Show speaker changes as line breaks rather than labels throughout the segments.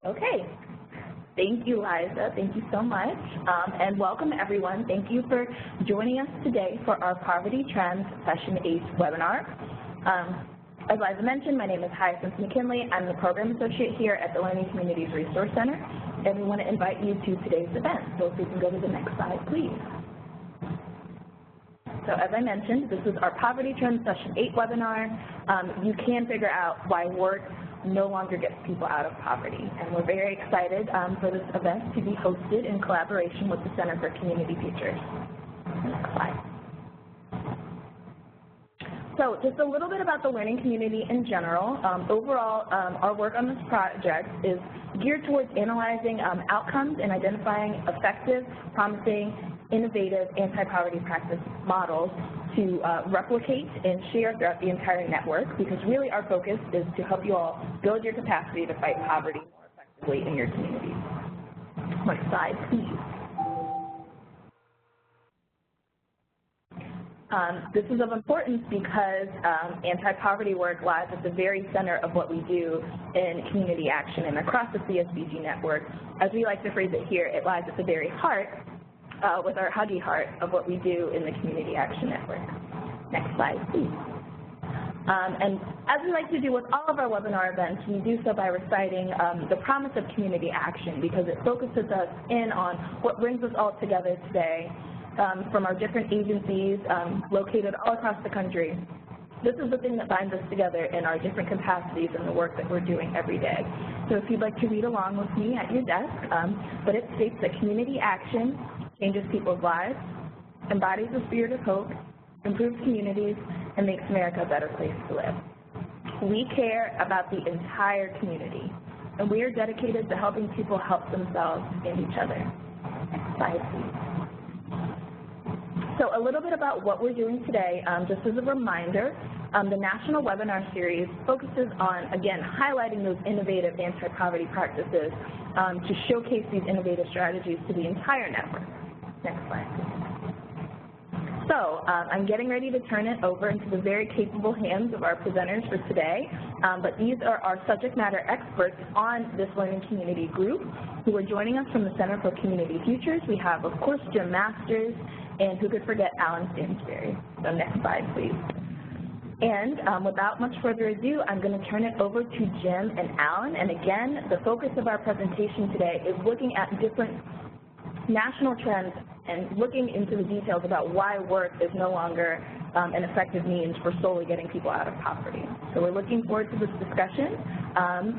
Okay. Thank you, Liza. Thank you so much. And welcome, everyone. Thank you for joining us today for our Poverty Trends Session 8 webinar. As Liza mentioned, my name is Hyacinth McKinley. I'm the Program Associate here at the Learning Communities Resource Center, and we want to invite you to today's event. So if we can go to the next slide, please. So as I mentioned, this is our Poverty Trends Session 8 webinar. You can figure out why work no longer gets people out of poverty. And we're very excited for this event to be hosted in collaboration with the Center for Community Futures. Next slide. So just a little bit about the learning community in general. Overall, our work on this project is geared towards analyzing outcomes and identifying effective, promising, innovative anti-poverty practice models to replicate and share throughout the entire network, because really our focus is to help you all build your capacity to fight poverty more effectively in your communities. Next slide, please. This is of importance because anti-poverty work lies at the very center of what we do in community action and across the CSBG network. As we like to phrase it here, it lies at the very heart, with our huggy heart, of what we do in the Community Action Network. Next slide, please. And as we like to do with all of our webinar events, we do so by reciting the promise of community action, because it focuses us in on what brings us all together today from our different agencies located all across the country. This is the thing that binds us together in our different capacities and the work that we're doing every day. So if you'd like to read along with me at your desk, but it states that community action changes people's lives, embodies the spirit of hope, improves communities, and makes America a better place to live. We care about the entire community, and we are dedicated to helping people help themselves and each other. Next slide, please. So a little bit about what we're doing today, just as a reminder, the national webinar series focuses on, again, highlighting those innovative anti-poverty practices to showcase these innovative strategies to the entire network. Next slide, please. So I'm getting ready to turn it over into the very capable hands of our presenters for today, but these are our subject matter experts on this learning community group who are joining us from the Center for Community Futures. We have, of course, Jim Masters, and who could forget Alan Stansberry. So next slide, please. And without much further ado, I'm going to turn it over to Jim and Alan. And again, the focus of our presentation today is looking at different national trends and looking into the details about why work is no longer an effective means for solely getting people out of poverty. So we're looking forward to this discussion.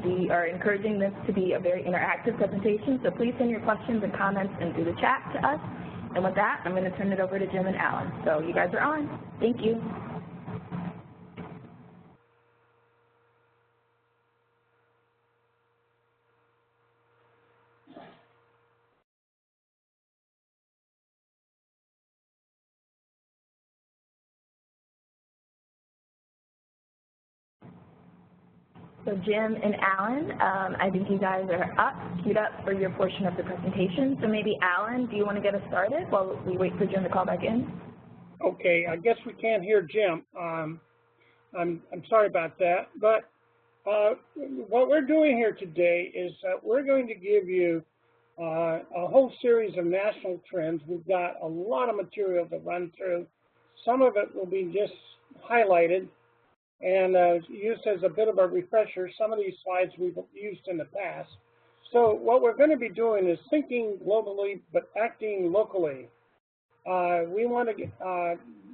We are encouraging this to be a very interactive presentation, so please send your questions and comments and through the chat to us. And with that, I'm going to turn it over to Jim and Alan. So you guys are on. Thank you. So Jim and Alan, I think you guys are queued up for your portion of the presentation. So maybe Alan, do you want to get us started while we wait for Jim to call back in?
Okay, I guess we can't hear Jim. I'm sorry about that. But what we're doing here today is we're going to give you a whole series of national trends. We've got a lot of material to run through. Some of it will be just highlighted and used as a bit of a refresher. Some of these slides we've used in the past. So what we're going to be doing is thinking globally but acting locally. We want to get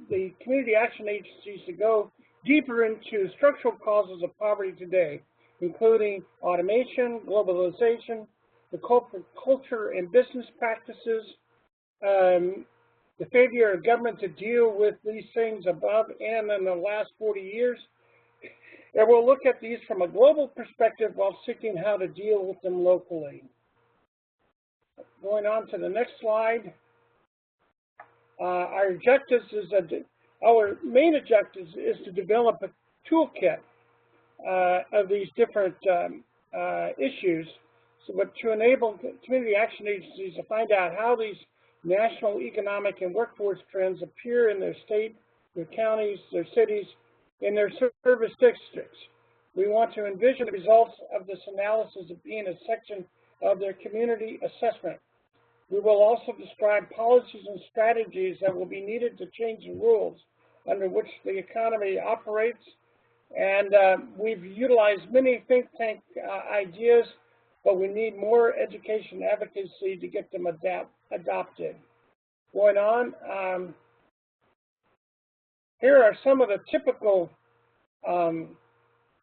the community action agencies to go deeper into structural causes of poverty today, including automation, globalization, the culture and business practices, the failure of government to deal with these things above and in the last 40 years. And we'll look at these from a global perspective while seeking how to deal with them locally. Going on to the next slide. Our main objectives is to develop a toolkit of these different issues, but to enable community action agencies to find out how these national economic and workforce trends appear in their state, their counties, their cities, in their service districts. We want to envision the results of this analysis as being a section of their community assessment. We will also describe policies and strategies that will be needed to change the rules under which the economy operates. And we've utilized many think tank ideas, but we need more education advocacy to get them adopted. Going on, here are some of the typical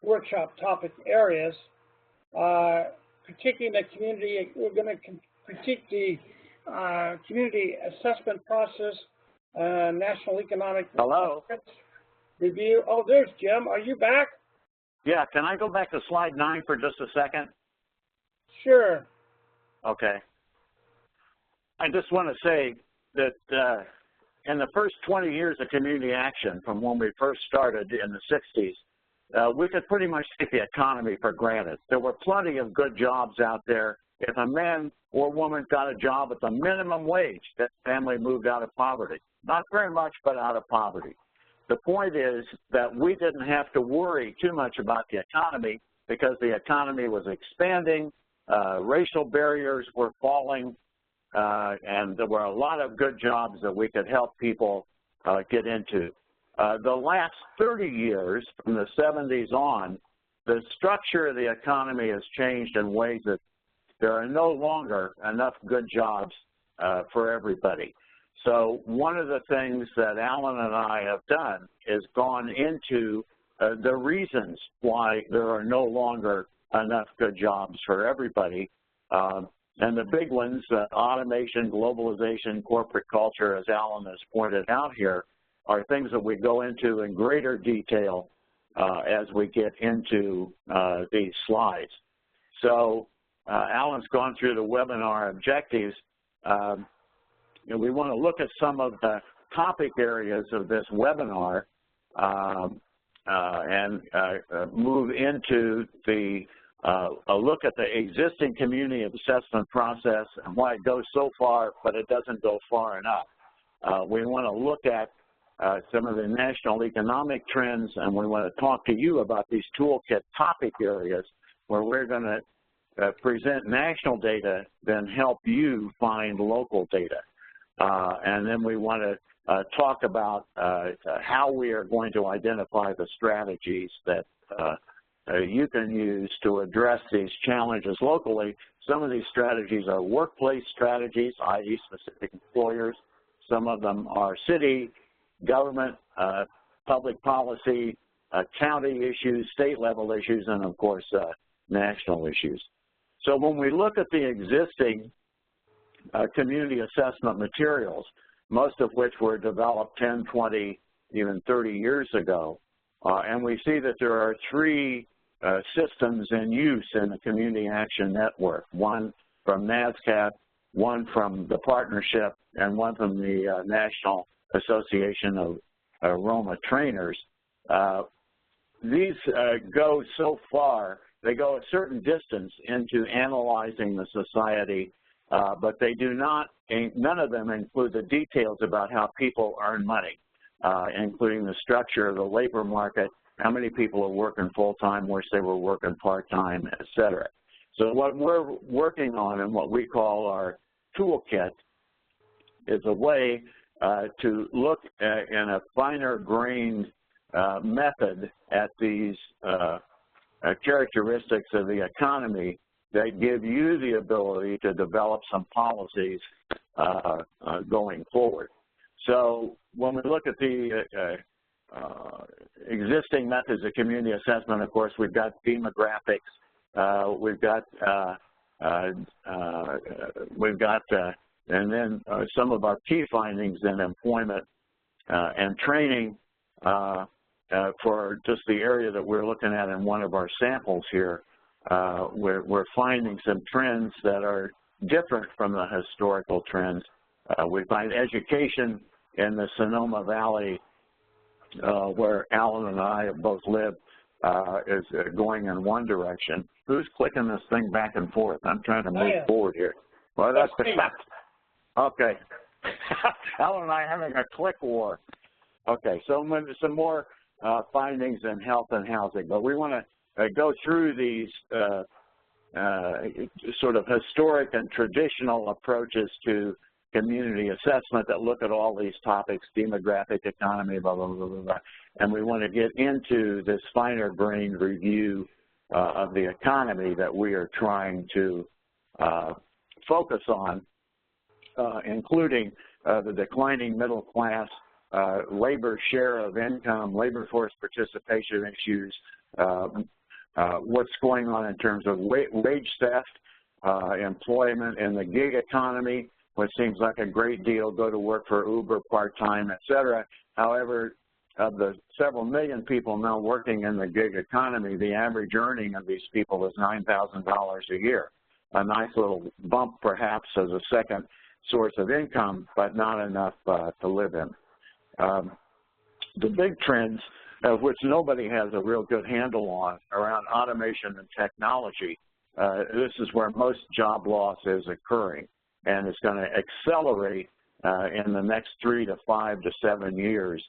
workshop topic areas. Critiquing the community, we're going to critique the community assessment process, national economic review. Oh, there's Jim. Are you back?
Yeah, can I go back to slide 9 for just a second?
Sure.
Okay. I just want to say that in the first 20 years of community action, from when we first started in the 60s, we could pretty much take the economy for granted. There were plenty of good jobs out there. If a man or woman got a job at the minimum wage, that family moved out of poverty. Not very much, but out of poverty. The point is that we didn't have to worry too much about the economy because the economy was expanding, racial barriers were falling, and there were a lot of good jobs that we could help people get into. The last 30 years, from the 70s on, the structure of the economy has changed in ways that there are no longer enough good jobs for everybody. So one of the things that Alan and I have done is gone into the reasons why there are no longer enough good jobs for everybody. And the big ones, automation, globalization, corporate culture, as Alan has pointed out here, are things that we go into in greater detail as we get into these slides. So Alan's gone through the webinar objectives. We want to look at some of the topic areas of this webinar and move into a look at the existing community assessment process and why it goes so far, but it doesn't go far enough. We want to look at some of the national economic trends, and we want to talk to you about these toolkit topic areas where we're going to present national data, then help you find local data. And then we want to talk about how we are going to identify the strategies that you can use to address these challenges locally. Some of these strategies are workplace strategies, i.e. specific employers. Some of them are city, government, public policy, county issues, state level issues, and of course national issues. So when we look at the existing community assessment materials, most of which were developed 10, 20, even 30 years ago, and we see that there are 3 systems in use in the Community Action Network, one from NASCAP, one from the Partnership, and one from the National Association of Roma Trainers. These go so far, they go a certain distance into analyzing the society, but they do not, none of them include the details about how people earn money, including the structure of the labor market, how many people are working full-time, where they were working part-time, et cetera. So what we're working on and what we call our toolkit is a way to look in a finer-grained method at these characteristics of the economy that give you the ability to develop some policies going forward. So when we look at the existing methods of community assessment, of course, we've got demographics, we've got and then some of our key findings in employment and training for just the area that we're looking at in one of our samples here. We're finding some trends that are different from the historical trends. We find education in the Sonoma Valley, where Alan and I have both lived, is going in one direction. Who's clicking this thing back and forth? I'm trying to move forward here. Well, that's the fact. Okay. Alan and I are having a click war. Okay, so some more findings in health and housing, but we want to go through these sort of historic and traditional approaches to community assessment that look at all these topics, demographic, economy, blah, blah, blah, blah, blah. And we want to get into this finer-grained review of the economy that we are trying to focus on, including the declining middle class, labor share of income, labor force participation issues, what's going on in terms of wage theft, employment in the gig economy, which seems like a great deal, go to work for Uber part-time, et cetera. However, of the several million people now working in the gig economy, the average earning of these people is $9,000 a year. A nice little bump, perhaps, as a second source of income, but not enough to live in. The big trends, of which nobody has a real good handle on, around automation and technology, this is where most job loss is occurring, and it's going to accelerate in the next 3 to 5 to 7 years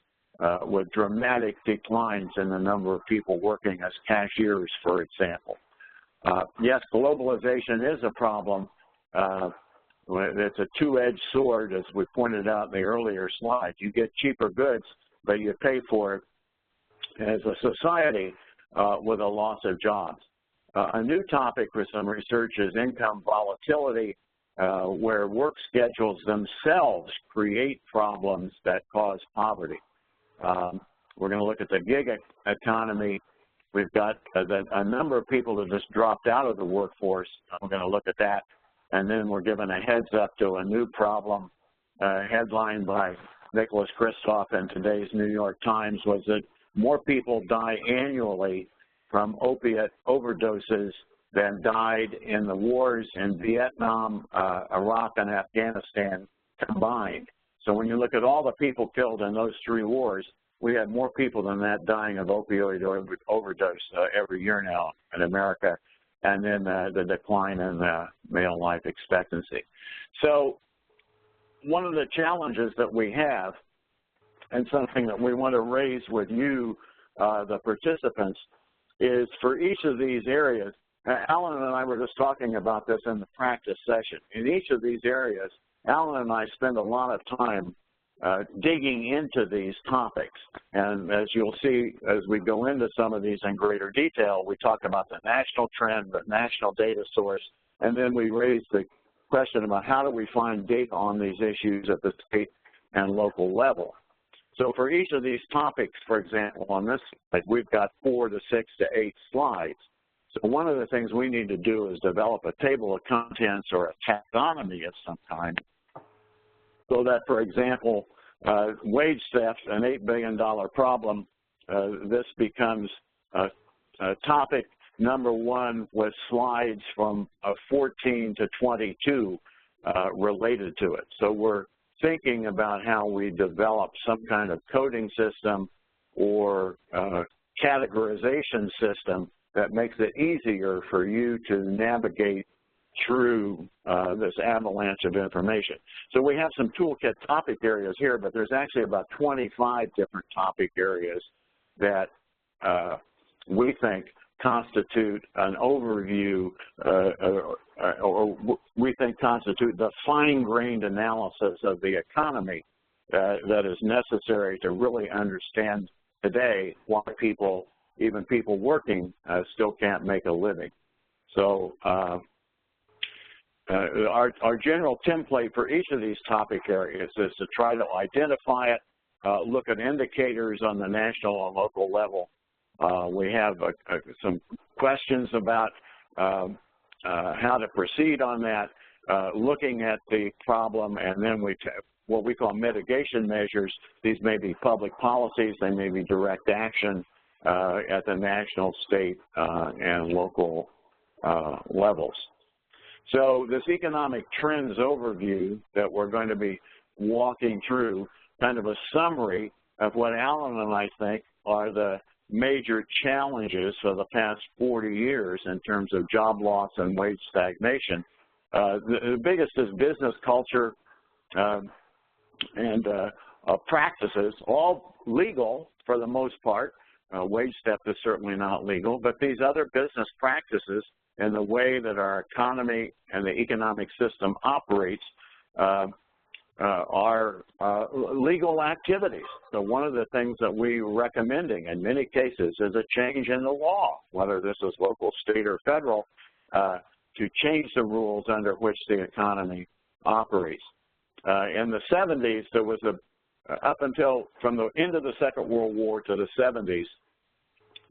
with dramatic declines in the number of people working as cashiers, for example. Yes, globalization is a problem. It's a two-edged sword, as we pointed out in the earlier slide. You get cheaper goods, but you pay for it as a society with a loss of jobs. A new topic for some research is income volatility, where work schedules themselves create problems that cause poverty. We're going to look at the gig economy. We've got a number of people that just dropped out of the workforce. We're going to look at that. And then we're given a heads up to a new problem, headlined by Nicholas Kristof in today's New York Times, was that more people die annually from opiate overdoses than died in the wars in Vietnam, Iraq, and Afghanistan combined. So when you look at all the people killed in those 3 wars, we have more people than that dying of opioid overdose every year now in America, and then the decline in male life expectancy. So one of the challenges that we have, and something that we want to raise with you, the participants, is for each of these areas, Alan and I were just talking about this in the practice session. In each of these areas, Alan and I spend a lot of time digging into these topics. And as you'll see, as we go into some of these in greater detail, we talk about the national trend, the national data source, and then we raise the question about how do we find data on these issues at the state and local level. So for each of these topics, for example, on this slide, we've got 4 to 6 to 8 slides. So one of the things we need to do is develop a table of contents or a taxonomy of some kind, so that, for example, wage theft, an $8 billion problem, this becomes topic number 1 with slides from 14 to 22 related to it. So we're thinking about how we develop some kind of coding system or categorization system that makes it easier for you to navigate through this avalanche of information. So we have some toolkit topic areas here, but there's actually about 25 different topic areas that we think constitute an overview, or we think constitute the fine-grained analysis of the economy that is necessary to really understand today why people, even people working, still can't make a living. So our general template for each of these topic areas is to try to identify it, look at indicators on the national and local level. We have some questions about how to proceed on that, looking at the problem, and then what we call mitigation measures. These may be public policies, they may be direct action at the national, state, and local levels. So this economic trends overview that we're going to be walking through, kind of a summary of what Alan and I think are the major challenges for the past 40 years in terms of job loss and wage stagnation. The biggest is business culture and practices, all legal for the most part, wage theft is certainly not legal, but these other business practices and the way that our economy and the economic system operates are legal activities. So one of the things that we're recommending in many cases is a change in the law, whether this is local, state, or federal, to change the rules under which the economy operates. In the 70s, there was up until from the end of the Second World War to the 70s,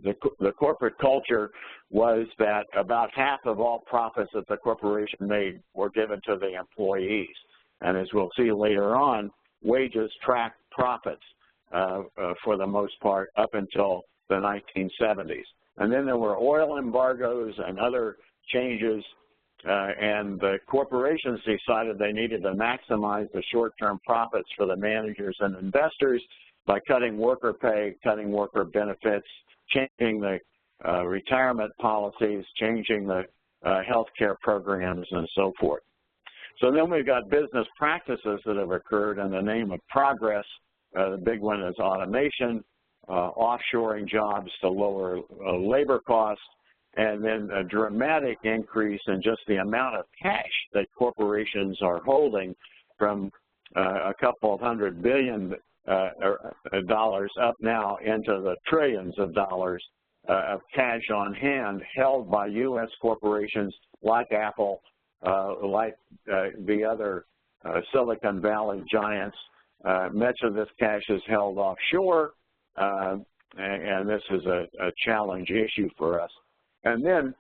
the corporate culture was that about half of all profits that the corporation made were given to the employees. And as we'll see later on, wages track profits for the most part up until the 1970s. And then there were oil embargoes and other changes, and the corporations decided they needed to maximize the short-term profits for the managers and investors by cutting worker pay, cutting worker benefits, changing the retirement policies, changing the health care programs, and so forth. So then we've got business practices that have occurred in the name of progress. The big one is automation, offshoring jobs to lower labor costs, and then a dramatic increase in just the amount of cash that corporations are holding from a couple of $100 billion dollars up now into the trillions of dollars of cash on hand held by U.S. corporations like Apple, like the other Silicon Valley giants. Much of this cash is held offshore, and this is a challenge issue for us. And then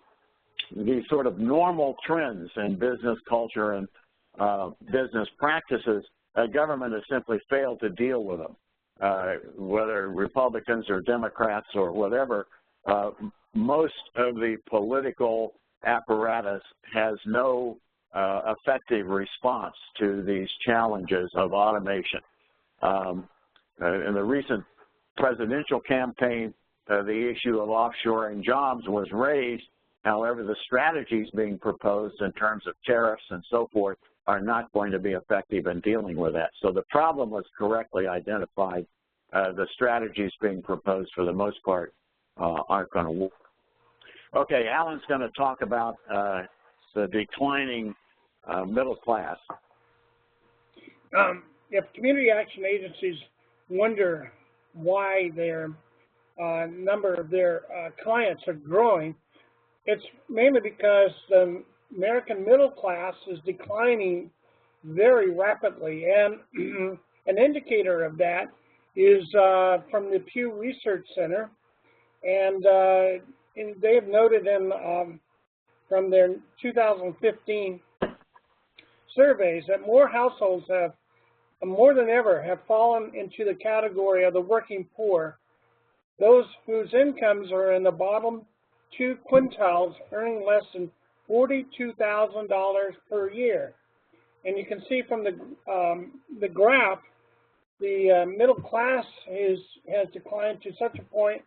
these sort of normal trends in business culture and business practices, government has simply failed to deal with them. Whether Republicans or Democrats or whatever, most of the political apparatus has no effective response to these challenges of automation. In the recent presidential campaign, the issue of offshoring jobs was raised. However, the strategies being proposed in terms of tariffs and so forth are not going to be effective in dealing with that. So the problem was correctly identified. The strategies being proposed, for the most part, aren't going to work. Okay, Alan's going to talk about the declining middle class.
If community action agencies wonder why their number of their clients are growing, it's mainly because the American middle class is declining very rapidly. And an indicator of that is from the Pew Research Center. And they have noted from their 2015 surveys that more households have, more than ever, have fallen into the category of the working poor, those whose incomes are in the bottom 2 quintiles, earning less than $42,000 per year. And you can see from the graph, the middle class has declined to such a point,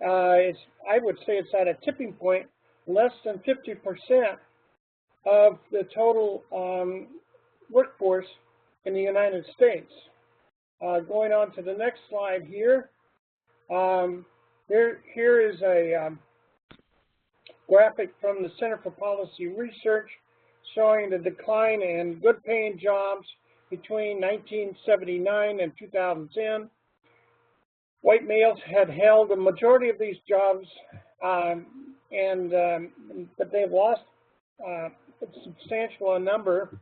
I would say it's at a tipping point. Less than 50% of the total workforce in the United States. Going on to the next slide here. Here is a graphic from the Center for Policy Research showing the decline in good-paying jobs between 1979 and 2010. White males had held the majority of these jobs, but they've lost a substantial number,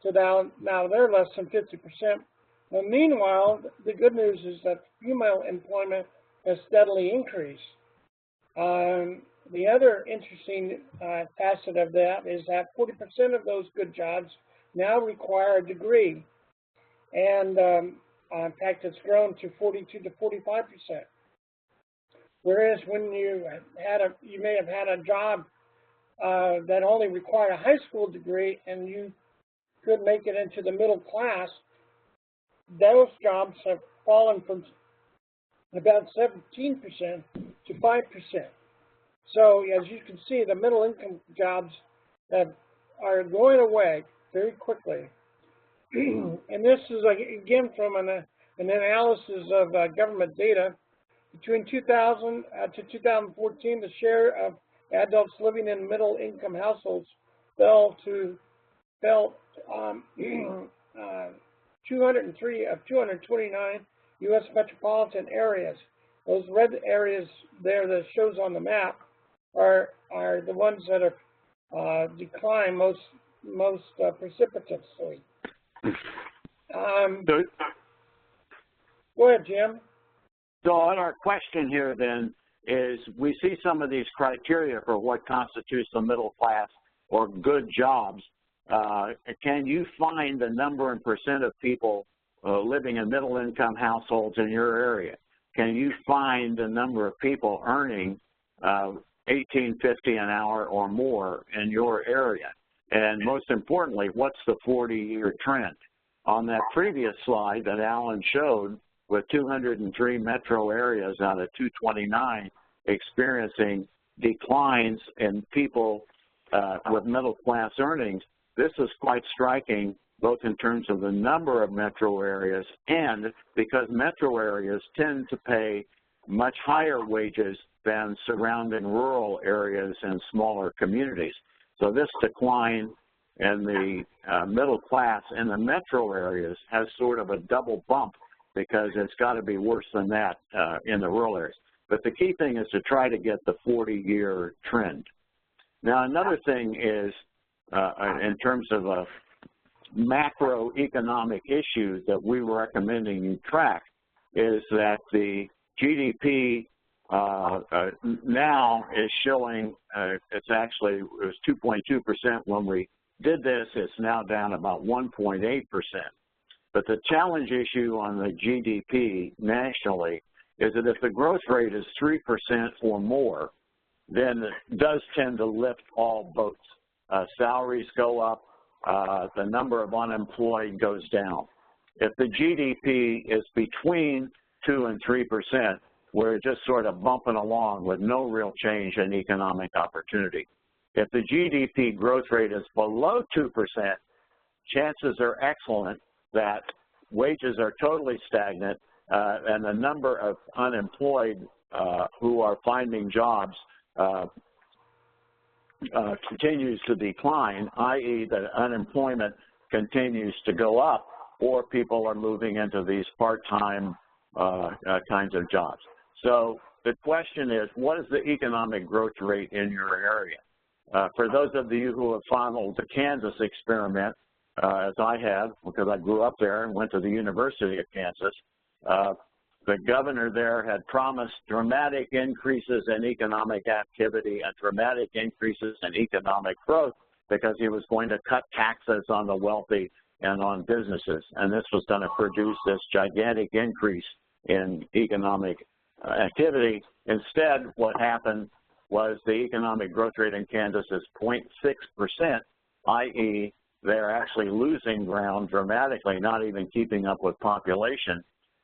so now they're less than 50%. Well, meanwhile, the good news is that female employment has steadily increased. The other interesting facet of that is that 40% of those good jobs now require a degree, and in fact, it's grown to 42 to 45%. Whereas when you may have had a job that only required a high school degree and you could make it into the middle class, those jobs have fallen from about 17% to 5%. So as you can see, the middle income jobs are going away very quickly. And this is, again, from an analysis of government data. Between 2000 to 2014, the share of adults living in middle-income households fell 203 of 229 U.S. metropolitan areas. Those red areas there that shows on the map are the ones that have declined most precipitously. Go ahead, Jim.
So on our question here then is we see some of these criteria for what constitutes the middle class or good jobs. Can you find the number and percent of people living in middle income households in your area? Can you find the number of people earning $18.50 an hour or more in your area? And most importantly, what's the 40-year trend? On that previous slide that Alan showed, with 203 metro areas out of 229 experiencing declines in people with middle class earnings, this is quite striking, both in terms of the number of metro areas and because metro areas tend to pay much higher wages than surrounding rural areas and smaller communities. So this decline in the middle class in the metro areas has sort of a double bump because it's got to be worse than that in the rural areas. But the key thing is to try to get the 40-year trend. Now, another thing is, in terms of a macroeconomic issue that we were recommending you track, is that the GDP now is showing, it was 2.2% when we did this. It's now down about 1.8%. But the challenge issue on the GDP nationally is that if the growth rate is 3% or more, then it does tend to lift all boats. Salaries go up, the number of unemployed goes down. If the GDP is between 2 and 3%, we're just sort of bumping along with no real change in economic opportunity. If the GDP growth rate is below 2%, chances are excellent that wages are totally stagnant and the number of unemployed who are finding jobs continues to decline, i.e. that unemployment continues to go up, or people are moving into these part-time kinds of jobs. So the question is, what is the economic growth rate in your area? For those of you who have followed the Kansas experiment, as I have, because I grew up there and went to the University of Kansas, the governor there had promised dramatic increases in economic activity and dramatic increases in economic growth because he was going to cut taxes on the wealthy and on businesses. And this was going to produce this gigantic increase in economic activity. Instead, what happened was the economic growth rate in Kansas is 0.6%, i.e. they're actually losing ground dramatically, not even keeping up with population.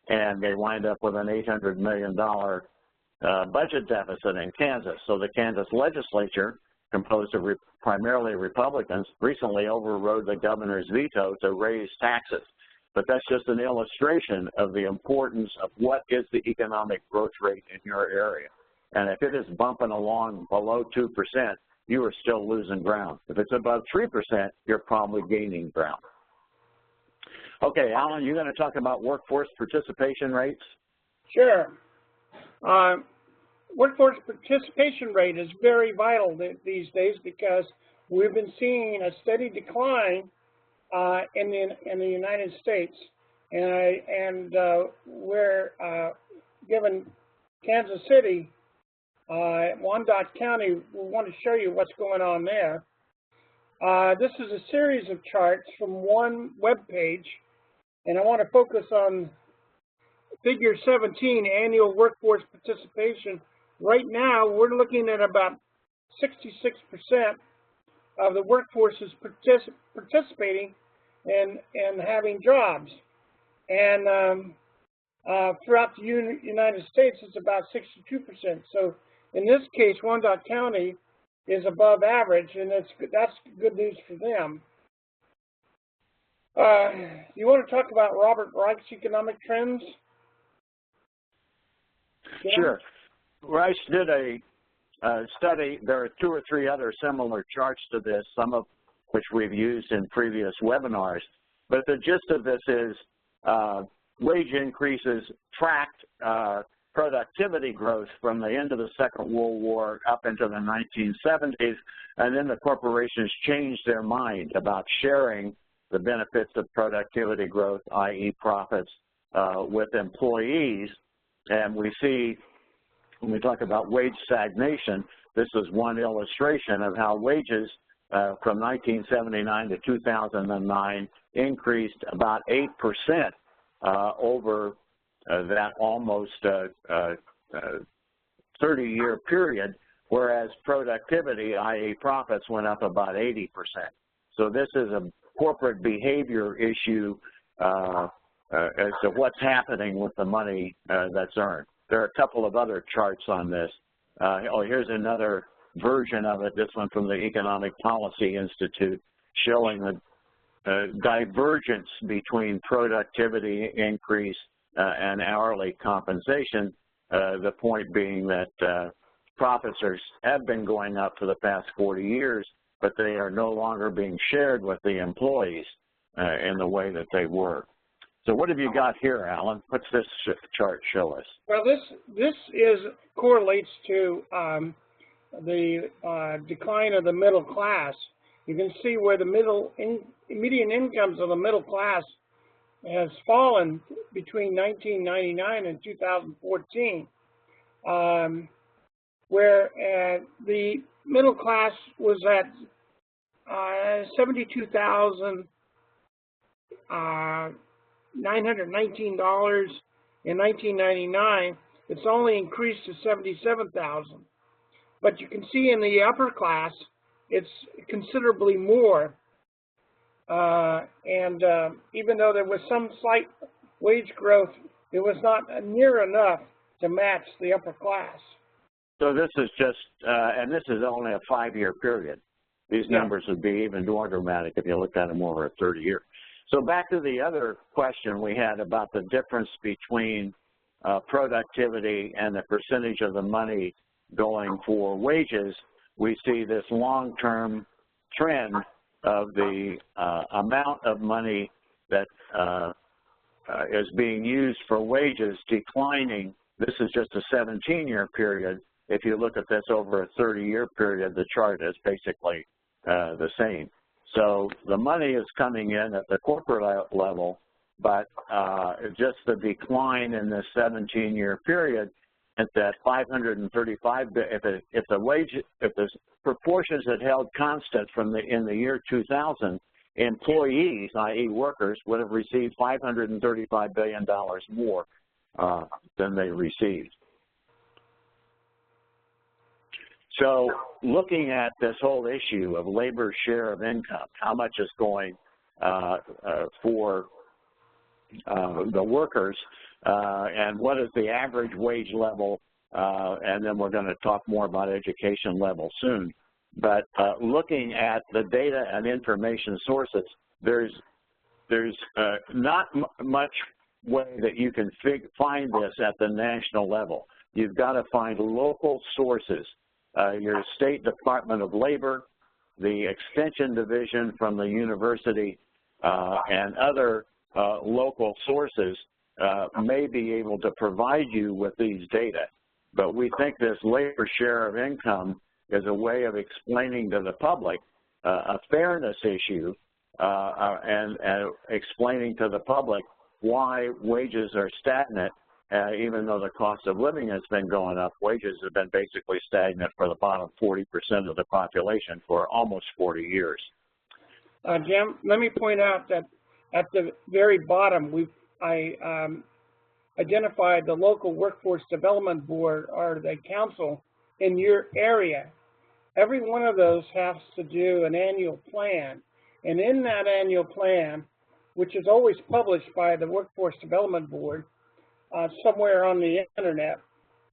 And they wind up with an $800 million budget deficit in Kansas. So the Kansas legislature, composed of primarily Republicans, recently overrode the governor's veto to raise taxes. But that's just an illustration of the importance of what is the economic growth rate in your area. And if it is bumping along below 2%, you are still losing ground. If it's above 3%, you're probably gaining ground. Okay, Alan, you're going to talk about workforce participation rates?
Sure. Workforce participation rate is very vital these days because we've been seeing a steady decline in the United States, and we're given Kansas City, Wyandotte County, we want to show you what's going on there. This is a series of charts from one web page, and I want to focus on figure 17, annual workforce participation. Right now, we're looking at about 66% of the workforce is participating and having jobs. And throughout the United States, it's about 62%. So in this case, Wyandotte County is above average, and that's good news for them. You want to talk about Robert Reichs' economic trends?
Sure. Reichs did a study. There are 2 or 3 other similar charts to this, some of which we've used in previous webinars. But the gist of this is wage increases tracked productivity growth from the end of the Second World War up into the 1970s, and then the corporations changed their mind about sharing the benefits of productivity growth, i.e. profits, with employees. And we see, when we talk about wage stagnation, this is one illustration of how wages from 1979 to 2009 increased about 8% over that almost 30-year period, whereas productivity, i.e. profits, went up about 80%. So this is a corporate behavior issue as to what's happening with the money that's earned. There are a couple of other charts on this. Here's another version of it, this one from the Economic Policy Institute, showing the divergence between productivity increase and hourly compensation, the point being that profits have been going up for the past 40 years, but they are no longer being shared with the employees in the way that they were. So what have you got here, Alan? What's this chart show us?
Well, this correlates to the decline of the middle class. You can see where the median incomes of the middle class has fallen between 1999 and 2014, where the middle class was at $72,919 in 1999. It's only increased to $77,000. But you can see in the upper class, it's considerably more. Even though there was some slight wage growth, it was not near enough to match the upper class.
So this is just, and this is only a 5-year period. These numbers would be even more dramatic if you looked at them over a 30-year. So back to the other question we had about the difference between productivity and the percentage of the money going for wages, we see this long-term trend of the amount of money that is being used for wages declining. This is just a 17-year period. If you look at this over a 30-year period, the chart is basically the same. So the money is coming in at the corporate level, but just the decline in this 17-year period at that 535. If the proportions had held constant from in the year 2000, employees, i.e. workers, would have received $535 billion more than they received. So looking at this whole issue of labor share of income, how much is going for the workers, and what is the average wage level, and then we're going to talk more about education level soon. But looking at the data and information sources, there's not much way that you can find this at the national level. You've got to find local sources. Your State Department of Labor, the Extension Division from the university, and other local sources may be able to provide you with these data. But we think this labor share of income is a way of explaining to the public a fairness issue and explaining to the public why wages are stagnant. Even though the cost of living has been going up, wages have been basically stagnant for the bottom 40% of the population for almost 40 years.
Jim, let me point out that at the very bottom, I identified the local workforce development board or the council in your area. Every one of those has to do an annual plan. And in that annual plan, which is always published by the workforce development board, somewhere on the internet,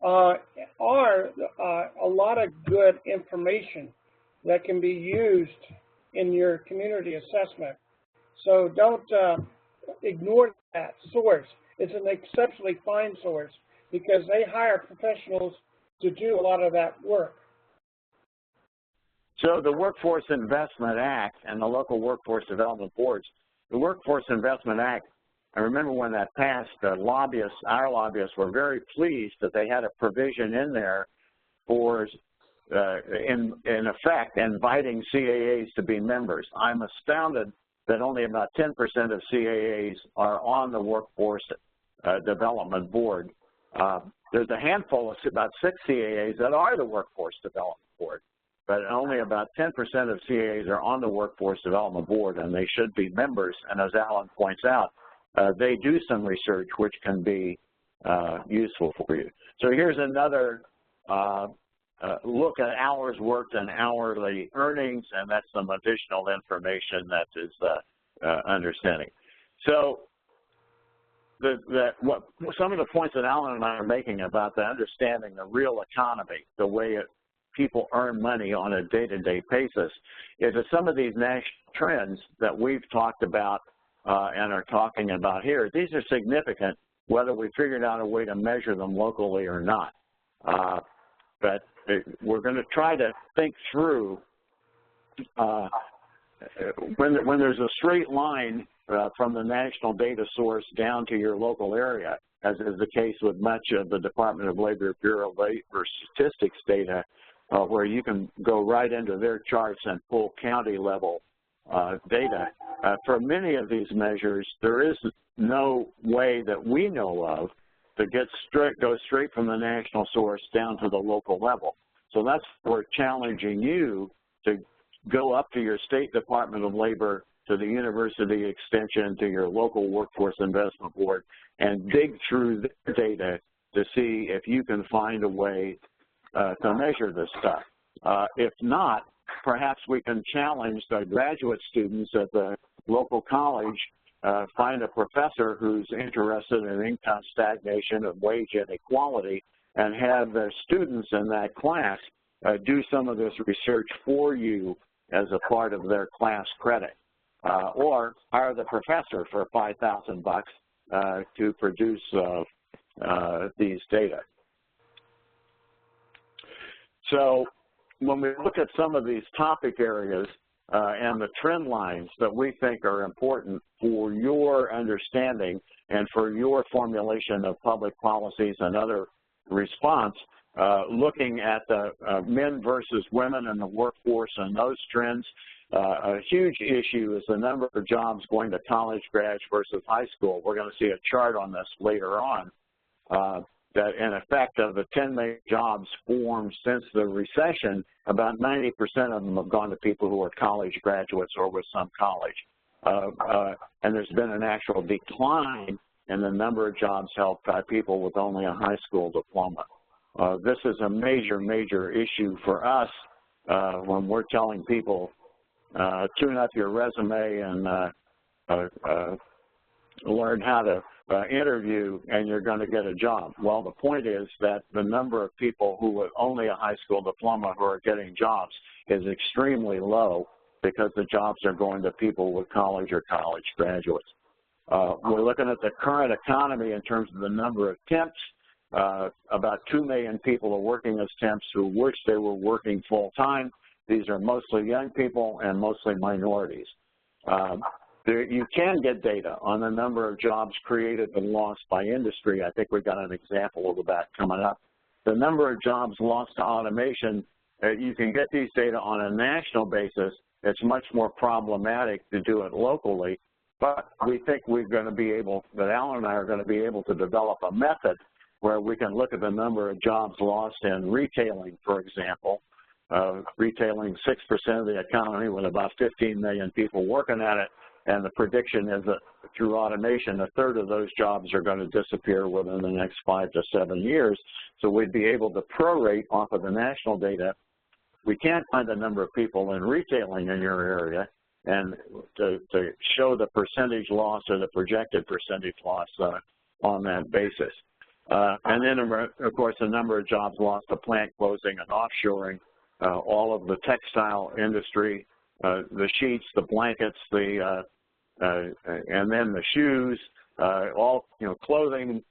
are a lot of good information that can be used in your community assessment. So don't ignore that source. It's an exceptionally fine source because they hire professionals to do a lot of that work.
So the Workforce Investment Act and the local workforce development boards, the Workforce Investment Act, I remember when that passed, the lobbyists, our lobbyists, were very pleased that they had a provision in there for, in effect, inviting CAAs to be members. I'm astounded that only about 10% of CAAs are on the Workforce Development Board. There's a handful of about 6 CAAs that are the Workforce Development Board, but only about 10% of CAAs are on the Workforce Development Board, and they should be members. And as Alan points out, they do some research which can be useful for you. So here's another look at hours worked and hourly earnings, and that's some additional information that is understanding. So some of the points that Alan and I are making about the understanding the real economy, the way people earn money on a day-to-day basis, is that some of these national trends that we've talked about and are talking about here, these are significant whether we figured out a way to measure them locally or not. But we're going to try to think through when there's a straight line from the national data source down to your local area, as is the case with much of the Department of Labor Bureau Labor Statistics data, where you can go right into their charts and pull county level data. For many of these measures, there is no way that we know of to go straight from the national source down to the local level. So that's where we're challenging you to go up to your state Department of Labor, to the university extension, to your local workforce investment board, and dig through their data to see if you can find a way to measure this stuff. If not, perhaps we can challenge the graduate students at the local college, find a professor who's interested in income stagnation and wage inequality, and have the students in that class do some of this research for you as a part of their class credit. Or hire the professor for $5,000 to produce these data. So when we look at some of these topic areas and the trend lines that we think are important for your understanding and for your formulation of public policies and other response, looking at the men versus women in the workforce and those trends, a huge issue is the number of jobs going to college grads versus high school. We're going to see a chart on this later on. That in effect of the 10 million jobs formed since the recession, about 90% of them have gone to people who are college graduates or with some college. And there's been an actual decline in the number of jobs held by people with only a high school diploma. This is a major, major issue for us when we're telling people, tune up your resume and learn how to interview and you're going to get a job. Well, the point is that the number of people who with only a high school diploma who are getting jobs is extremely low because the jobs are going to people with college or college graduates. We're looking at the current economy in terms of the number of temps. About 2 million people are working as temps who wish they were working full-time. These are mostly young people and mostly minorities. You can get data on the number of jobs created and lost by industry. I think we've got an example of that coming up. The number of jobs lost to automation, you can get these data on a national basis. It's much more problematic to do it locally, but we think we're going to be able, that Alan and I are going to be able to develop a method where we can look at the number of jobs lost in retailing, for example. Retailing 6% of the economy with about 15 million people working at it. And the prediction is that through automation, a third of those jobs are going to disappear within the next 5 to 7 years. So we'd be able to prorate off of the national data. We can't find the number of people in retailing in your area and to show the percentage loss or the projected percentage loss on that basis. And then, of course, the number of jobs lost to plant closing and offshoring, all of the textile industry, the sheets, the blankets, and then the shoes, all clothing,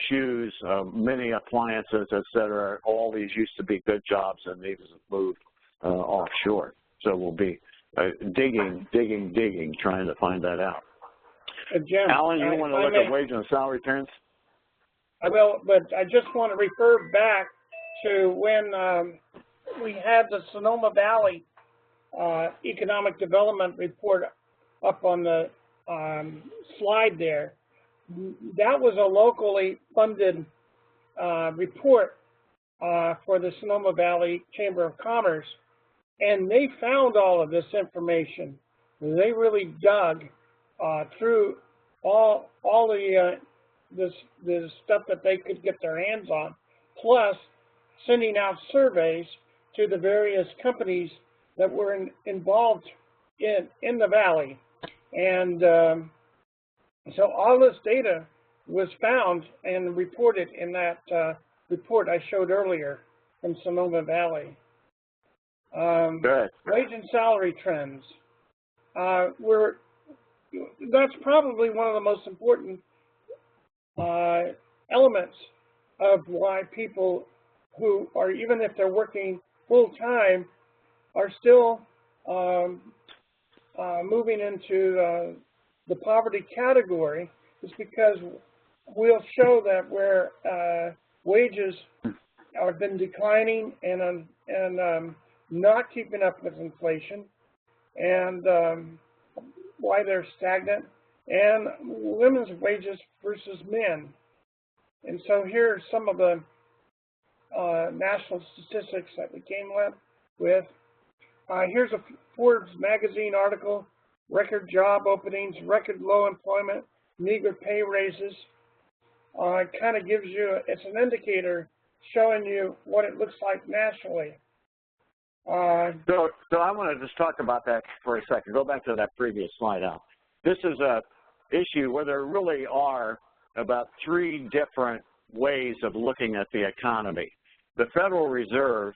shoes, many appliances, et cetera. All these used to be good jobs, and these have moved offshore. So we'll be digging, trying to find that out.
Jim,
Alan, you want to look at wage and salary trends?
I will, but I just want to refer back to when we had the Sonoma Valley Economic Development Report up on the slide there. That was a locally funded report for the Sonoma Valley Chamber of Commerce, and they found all of this information. They really dug through all the stuff that they could get their hands on, plus sending out surveys to the various companies that were involved in the valley. And so all this data was found and reported in that report I showed earlier from Sonoma Valley. Wage and salary trends. That's probably one of the most important elements of why people who are, even if they're working full-time, are still moving into the poverty category, is because we'll show that where wages have been declining and not keeping up with inflation, and why they're stagnant, and women's wages versus men. And so here are some of the national statistics that we came up with. Here's a Forbes magazine article: record job openings, record low employment, meager pay raises. It kind of gives you, it's an indicator showing you what it looks like nationally.
So I want to just talk about that for a second. Go back to that previous slide, Al. This is a issue where there really are about three different ways of looking at the economy. The Federal Reserve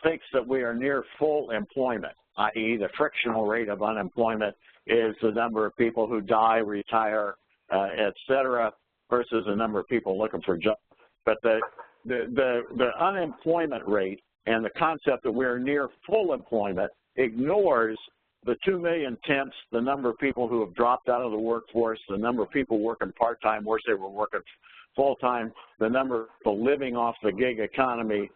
thinks that we are near full employment, i.e. the frictional rate of unemployment is the number of people who die, retire, et cetera, versus the number of people looking for jobs. But the unemployment rate and the concept that we're near full employment ignores the 2 million temps, the number of people who have dropped out of the workforce, the number of people working part-time, worse they were working full-time, the number of people living off the gig economy,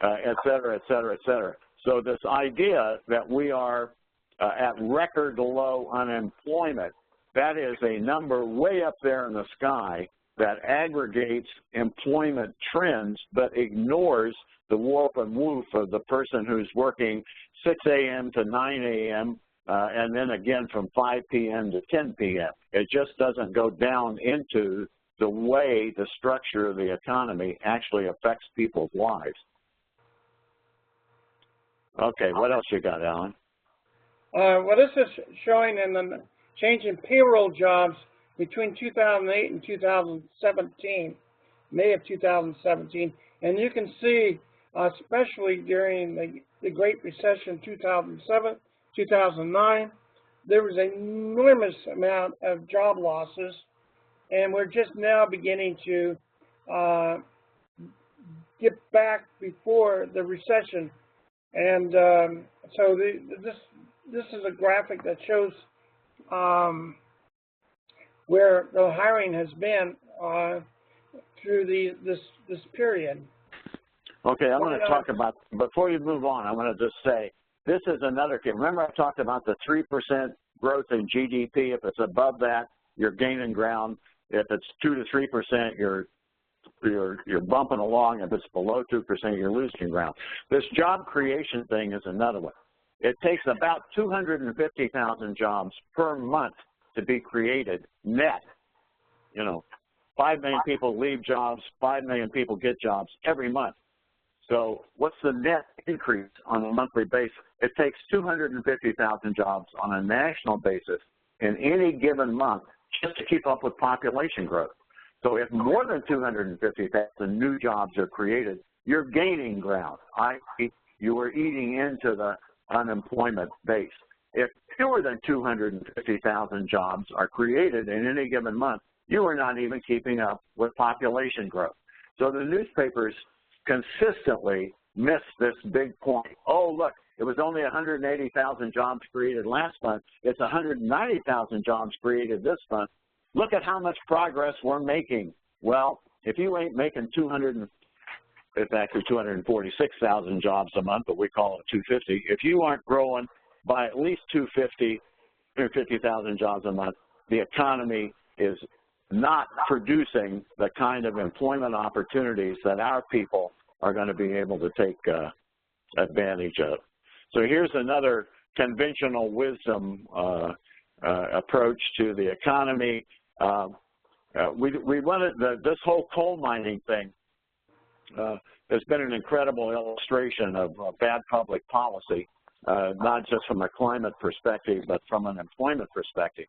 et cetera, et cetera, et cetera. So this idea that we are at record low unemployment, that is a number way up there in the sky that aggregates employment trends but ignores the warp and woof of the person who's working 6 a.m. to 9 a.m. And then again from 5 p.m. to 10 p.m. It just doesn't go down into the way the structure of the economy actually affects people's lives. Okay, what else you got, Alan?
Well, this is showing in the change in payroll jobs between 2008 and 2017, May of 2017. And you can see, especially during the Great Recession 2007, 2009, there was an enormous amount of job losses, and we're just now beginning to get back before the recession. And so this is a graphic that shows where the hiring has been through this period.
Okay, I'm going to talk about, before you move on, I want to just say, this is another case. Remember I talked about the 3% growth in GDP. If it's above that, you're gaining ground. If it's 2 to 3%, you're bumping along. If it's below 2%, you're losing ground. This job creation thing is another one. It takes about 250,000 jobs per month to be created net. You know, 5 million people leave jobs, 5 million people get jobs every month. So what's the net increase on a monthly basis? It takes 250,000 jobs on a national basis in any given month just to keep up with population growth. So if more than 250,000 new jobs are created, you're gaining ground, i.e. you are eating into the unemployment base. If fewer than 250,000 jobs are created in any given month, you were not even keeping up with population growth. So the newspapers consistently missed this big point. Oh, look, it was only 180,000 jobs created last month. It's 190,000 jobs created this month. Look at how much progress we're making. Well, if you ain't making 246,000 jobs a month, but we call it 250, if you aren't growing by at least 250,000 jobs a month, the economy is not producing the kind of employment opportunities that our people are going to be able to take advantage of. So here's another conventional wisdom approach to the economy. We wanted this whole coal mining thing has been an incredible illustration of bad public policy, not just from a climate perspective, but from an employment perspective.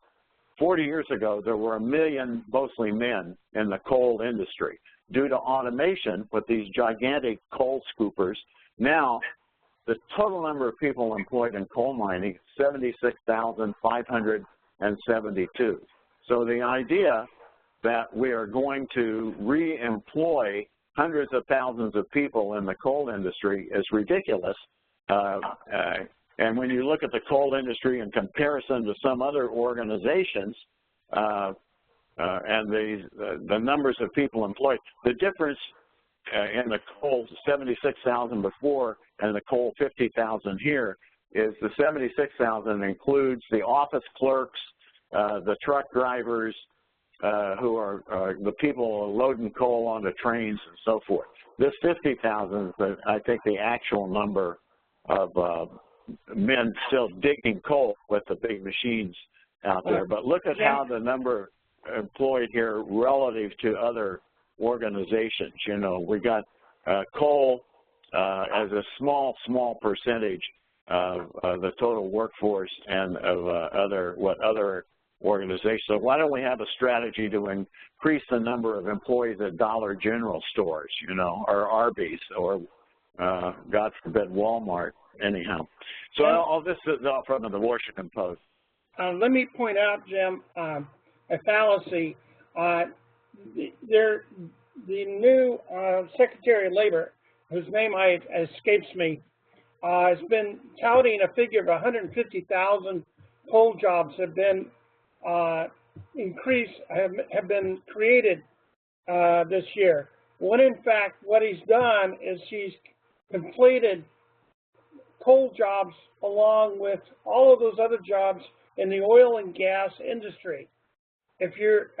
40 years ago, there were 1 million, mostly men, in the coal industry. Due to automation with these gigantic coal scoopers, now the total number of people employed in coal mining is 76,572. So the idea that we are going to re-employ hundreds of thousands of people in the coal industry is ridiculous. And when you look at the coal industry in comparison to some other organizations and the numbers of people employed, the difference in the coal 76,000 before and the coal 50,000 here is the 76,000 includes the office clerks, the truck drivers, who are the people loading coal onto trains and so forth. This 50,000 is, I think, the actual number of men still digging coal with the big machines out there. But look at how the number employed here relative to other organizations. You know, we got coal as a small percentage of the total workforce and of other organizations. So why don't we have a strategy to increase the number of employees at Dollar General stores, you know, or Arby's, or God forbid, Walmart, anyhow. So all this is all from the Washington Post.
Let me point out, Jim, a fallacy. The new Secretary of Labor, whose name escapes me, has been touting a figure of 150,000 coal jobs have been have been created this year. When in fact, what he's done is he's completed coal jobs along with all of those other jobs in the oil and gas industry. If you're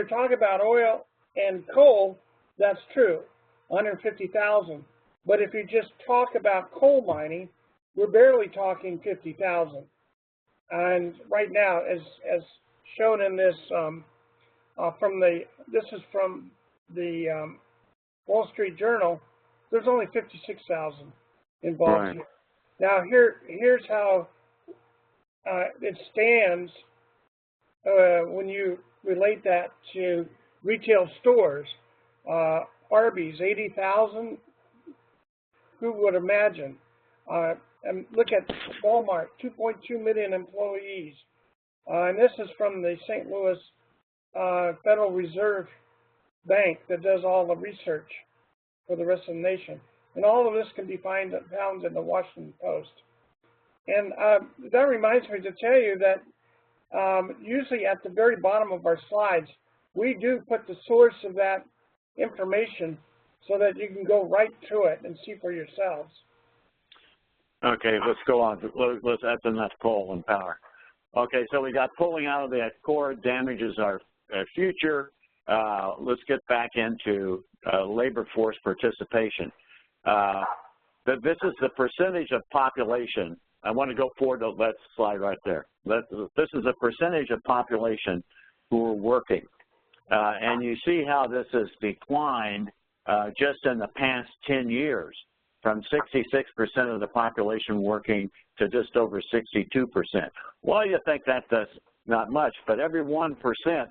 talking about oil and coal, that's true, 150,000. But if you just talk about coal mining, we're barely talking 50,000. And right now, as shown in this, this is from the Wall Street Journal, there's only 56,000 involved
right
here. Now here's how it stands when you relate that to retail stores. Arby's, 80,000. Who would imagine? And look at Walmart, 2.2 million employees. And this is from the St. Louis Federal Reserve Bank that does all the research for the rest of the nation. And all of this can be found in the Washington Post. And that reminds me to tell you that usually at the very bottom of our slides, we do put the source of that information so that you can go right to it and see for yourselves.
Okay, let's go on. That's enough coal and power. Okay, so we got pulling out of the core damages our future. Let's get back into labor force participation. This is the percentage of population. I want to go forward to that slide right there. This is a percentage of population who are working. And you see how this has declined just in the past 10 years, from 66% of the population working to just over 62%. Well, you think that's not much, but every 1%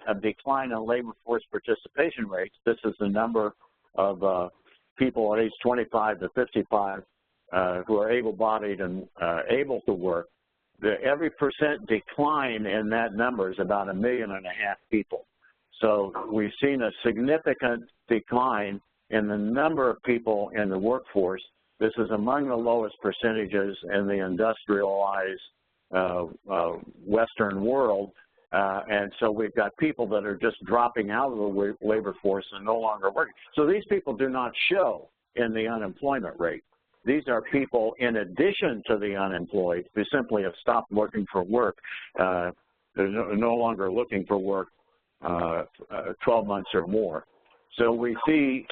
of decline in labor force participation rates, this is the number of people at age 25 to 55 who are able-bodied and able to work, every percent decline in that number is about 1.5 million people. So we've seen a significant decline in the number of people in the workforce. This is among the lowest percentages in the industrialized Western world. And so we've got people that are just dropping out of the labor force and no longer working. So these people do not show in the unemployment rate. These are people in addition to the unemployed who simply have stopped looking for work. They're no longer looking for work 12 months or more. So we see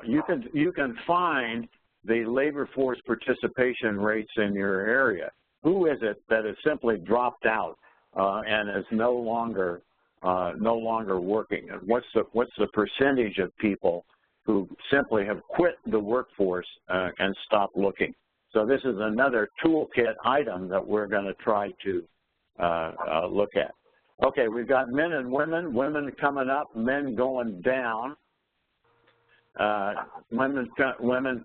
you can find the labor force participation rates in your area. Who is it that has simply dropped out and is no longer working? And what's the percentage of people who simply have quit the workforce and stopped looking? So this is another toolkit item that we're going to try to look at. Okay, we've got men and women. Women coming up, men going down. Women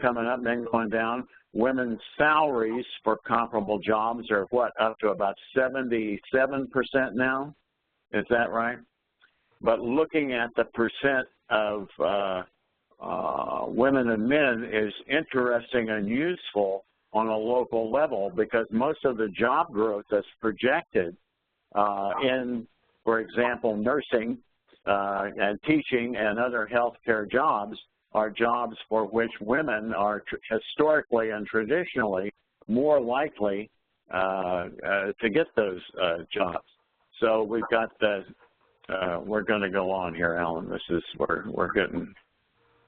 coming up, men going down. Women's salaries for comparable jobs are what, up to about 77% now? Is that right? But looking at the percent of women and men is interesting and useful on a local level, because most of the job growth that's projected in, for example, nursing and teaching and other healthcare jobs are jobs for which women are historically and traditionally more likely to get those jobs. So we've got the, we're going to go on here, Alan. This is where we're getting,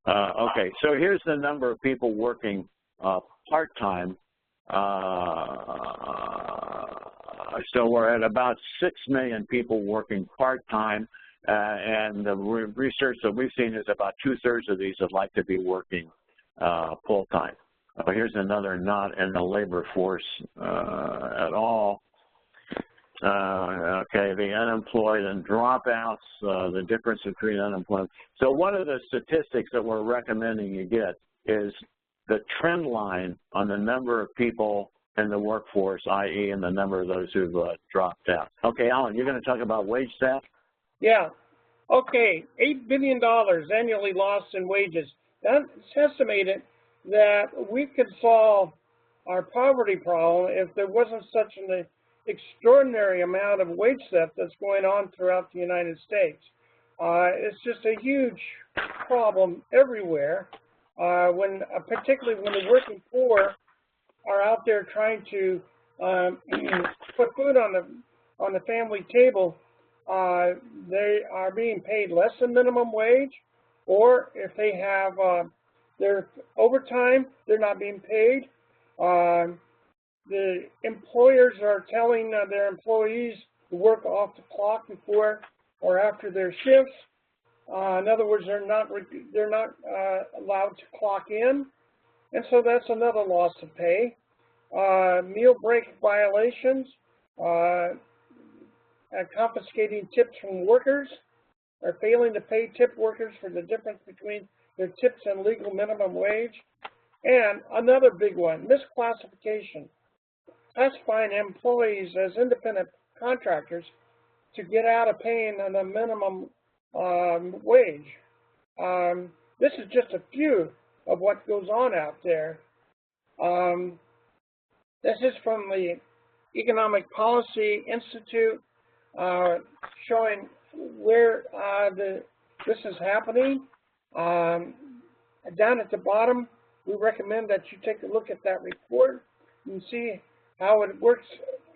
okay, so here's the number of people working part-time. So we're at about 6 million people working part-time. And the research that we've seen is about 2/3 of these would like to be working full-time. Here's another not in the labor force at all. Okay, the unemployed and dropouts, the difference between unemployment. So one of the statistics that we're recommending you get is the trend line on the number of people in the workforce, i.e. in the number of those who've dropped out. Okay, Alan, you're going to talk about wage theft?
Yeah. Okay, $8 billion annually lost in wages. That's estimated that we could solve our poverty problem if there wasn't such an extraordinary amount of wage theft that's going on throughout the United States. It's just a huge problem everywhere, particularly when the working poor are out there trying to put food on the family table. They are being paid less than minimum wage, or if they have their overtime, they're not being paid. The employers are telling their employees to work off the clock before or after their shifts. In other words, they're not allowed to clock in, and so that's another loss of pay. Meal break violations. Confiscating tips from workers, or failing to pay tip workers for the difference between their tips and legal minimum wage. And another big one, misclassification, classifying employees as independent contractors to get out of paying the minimum wage. This is just a few of what goes on out there. This is from the Economic Policy Institute, showing where this is happening. Down at the bottom, we recommend that you take a look at that report and see how it works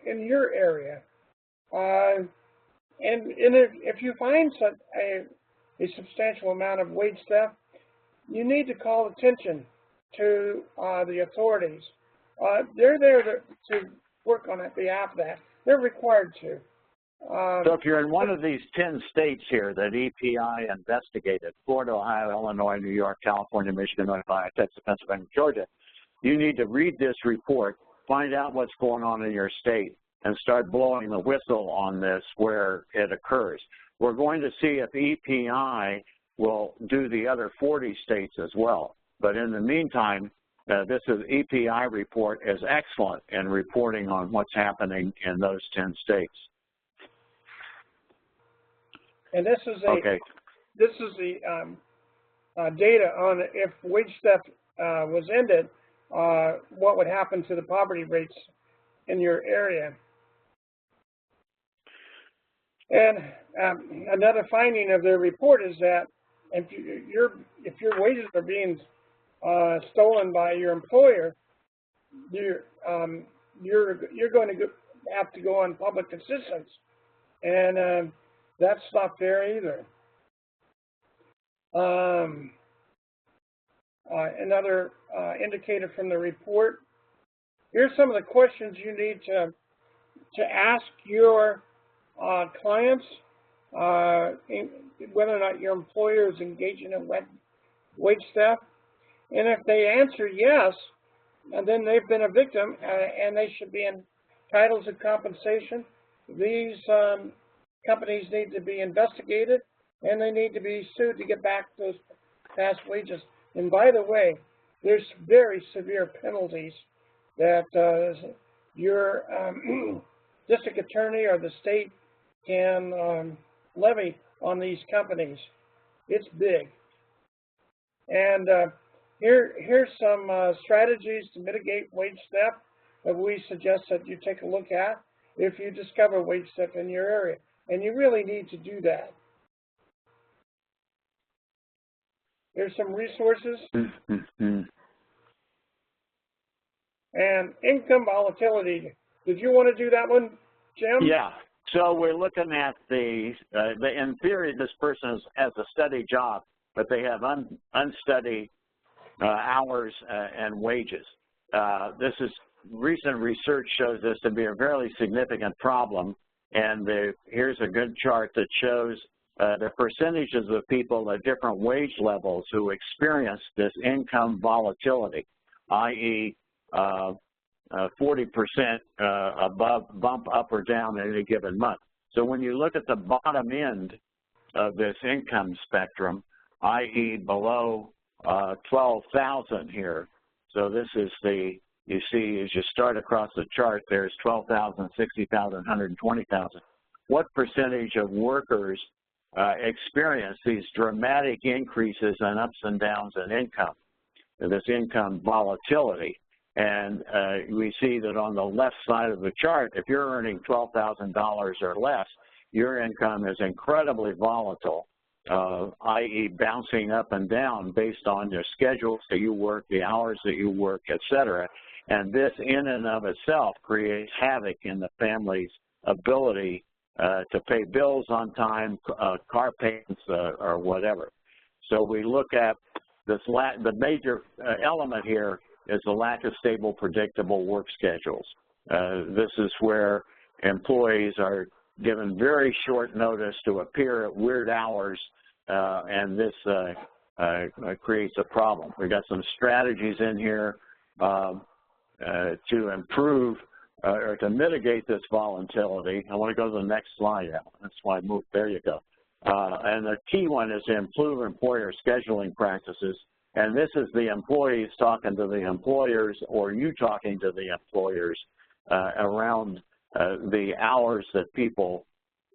in your area. And if you find such a substantial amount of wage theft, you need to call attention to the authorities. They're there to work on behalf of that. They're required to.
So if you're in one of these 10 states here that EPI investigated, Florida, Ohio, Illinois, New York, California, Michigan, Nevada, Texas, Pennsylvania, Georgia, you need to read this report, find out what's going on in your state, and start blowing the whistle on this where it occurs. We're going to see if EPI will do the other 40 states as well. But in the meantime, this EPI report is excellent in reporting on what's happening in those 10 states.
And this is the data on if wage theft was ended, what would happen to the poverty rates in your area. And another finding of the report is that if your wages are being stolen by your employer, you're going to have to go on public assistance, and that's not fair either. Another indicator from the report. Here's some of the questions you need to ask your clients, whether or not your employer is engaging in wage theft. And if they answer yes, then they've been a victim and they should be entitled to compensation. These companies need to be investigated and they need to be sued to get back those past wages. And by the way, there's very severe penalties that your district attorney or the state can levy on these companies. It's big. And here's some strategies to mitigate wage theft that we suggest that you take a look at if you discover wage theft in your area. And you really need to do that. There's some resources. And income volatility. Did you want to do that one, Jim?
Yeah. So we're looking at in theory, this person has a steady job, but they have unsteady hours and wages. Recent research shows this to be a fairly significant problem. And here's a good chart that shows the percentages of people at different wage levels who experience this income volatility, i.e., 40% above bump up or down in any given month. So when you look at the bottom end of this income spectrum, i.e. below 12,000 here, so this is you see as you start across the chart, there's 12,000, 60,000, 120,000. What percentage of workers experience these dramatic increases and ups and downs in income, this income volatility? And we see that on the left side of the chart, if you're earning $12,000 or less, your income is incredibly volatile, i.e. bouncing up and down based on your schedules that you work, the hours that you work, et cetera. And this in and of itself creates havoc in the family's ability to pay bills on time, car payments, or whatever. So we look at this, the major element here is the lack of stable, predictable work schedules. This is where employees are given very short notice to appear at weird hours, and this creates a problem. We've got some strategies in here to improve or to mitigate this volatility. I want to go to the next slide now. That's why I moved. There you go. And the key one is to improve employer scheduling practices. And this is the employees talking to the employers or you talking to the employers around the hours that people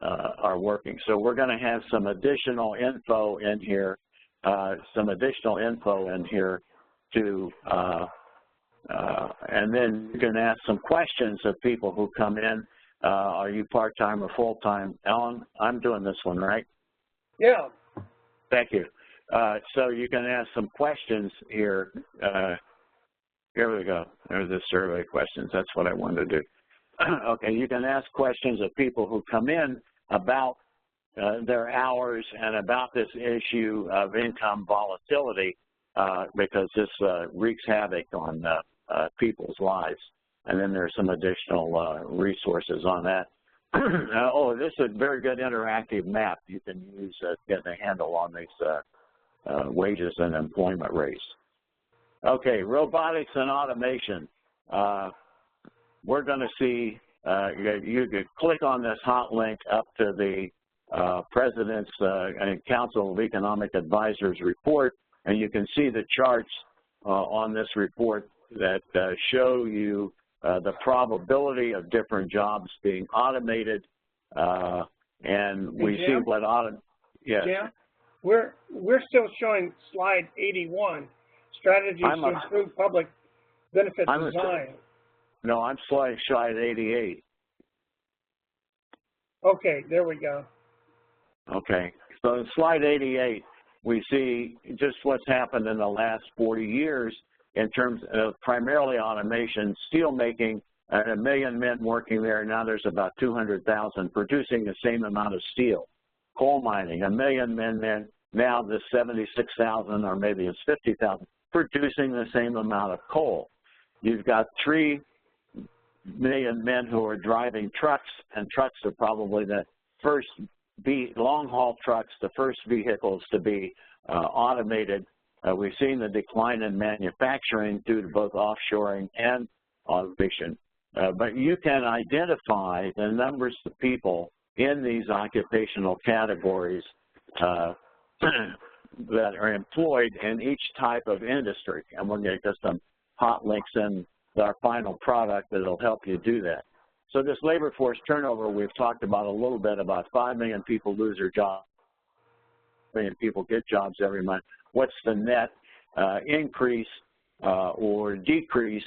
are working. So we're going to have some additional info in here, to and then you can ask some questions of people who come in. Are you part-time or full-time? Ellen, I'm doing this one, right?
Yeah.
Thank you. So you can ask some questions here. Here we go. There's the survey questions. That's what I wanted to do. Okay, you can ask questions of people who come in about their hours and about this issue of income volatility because this wreaks havoc on people's lives. And then there's some additional resources on that. Oh, this is a very good interactive map you can use to get a handle on these wages and employment rates. Okay, robotics and automation. We're going to see, you could click on this hot link up to the President's and Council of Economic Advisors report, and you can see the charts on this report that show you the probability of different jobs being automated, and we see what Yes.
Jim, we're still showing slide 81, strategies to improve public benefit design.
No, I'm slide 88.
Okay, there we go.
Okay, so in slide 88, we see just what's happened in the last 40 years in terms of primarily automation, steel making, 1 million men working there. Now there's about 200,000 producing the same amount of steel. Coal mining, 1 million men there. Now there's 76,000 or maybe it's 50,000 producing the same amount of coal. You've got 3 million men who are driving trucks, and trucks are probably the first long-haul trucks, the first vehicles to be automated. We've seen the decline in manufacturing due to both offshoring and automation. But you can identify the numbers of people in these occupational categories that are employed in each type of industry. And we're going to get some hot links in our final product that will help you do that. So this labor force turnover, we've talked about a little bit, about 5 million people lose their job, 5 million people get jobs every month. What's the net increase or decrease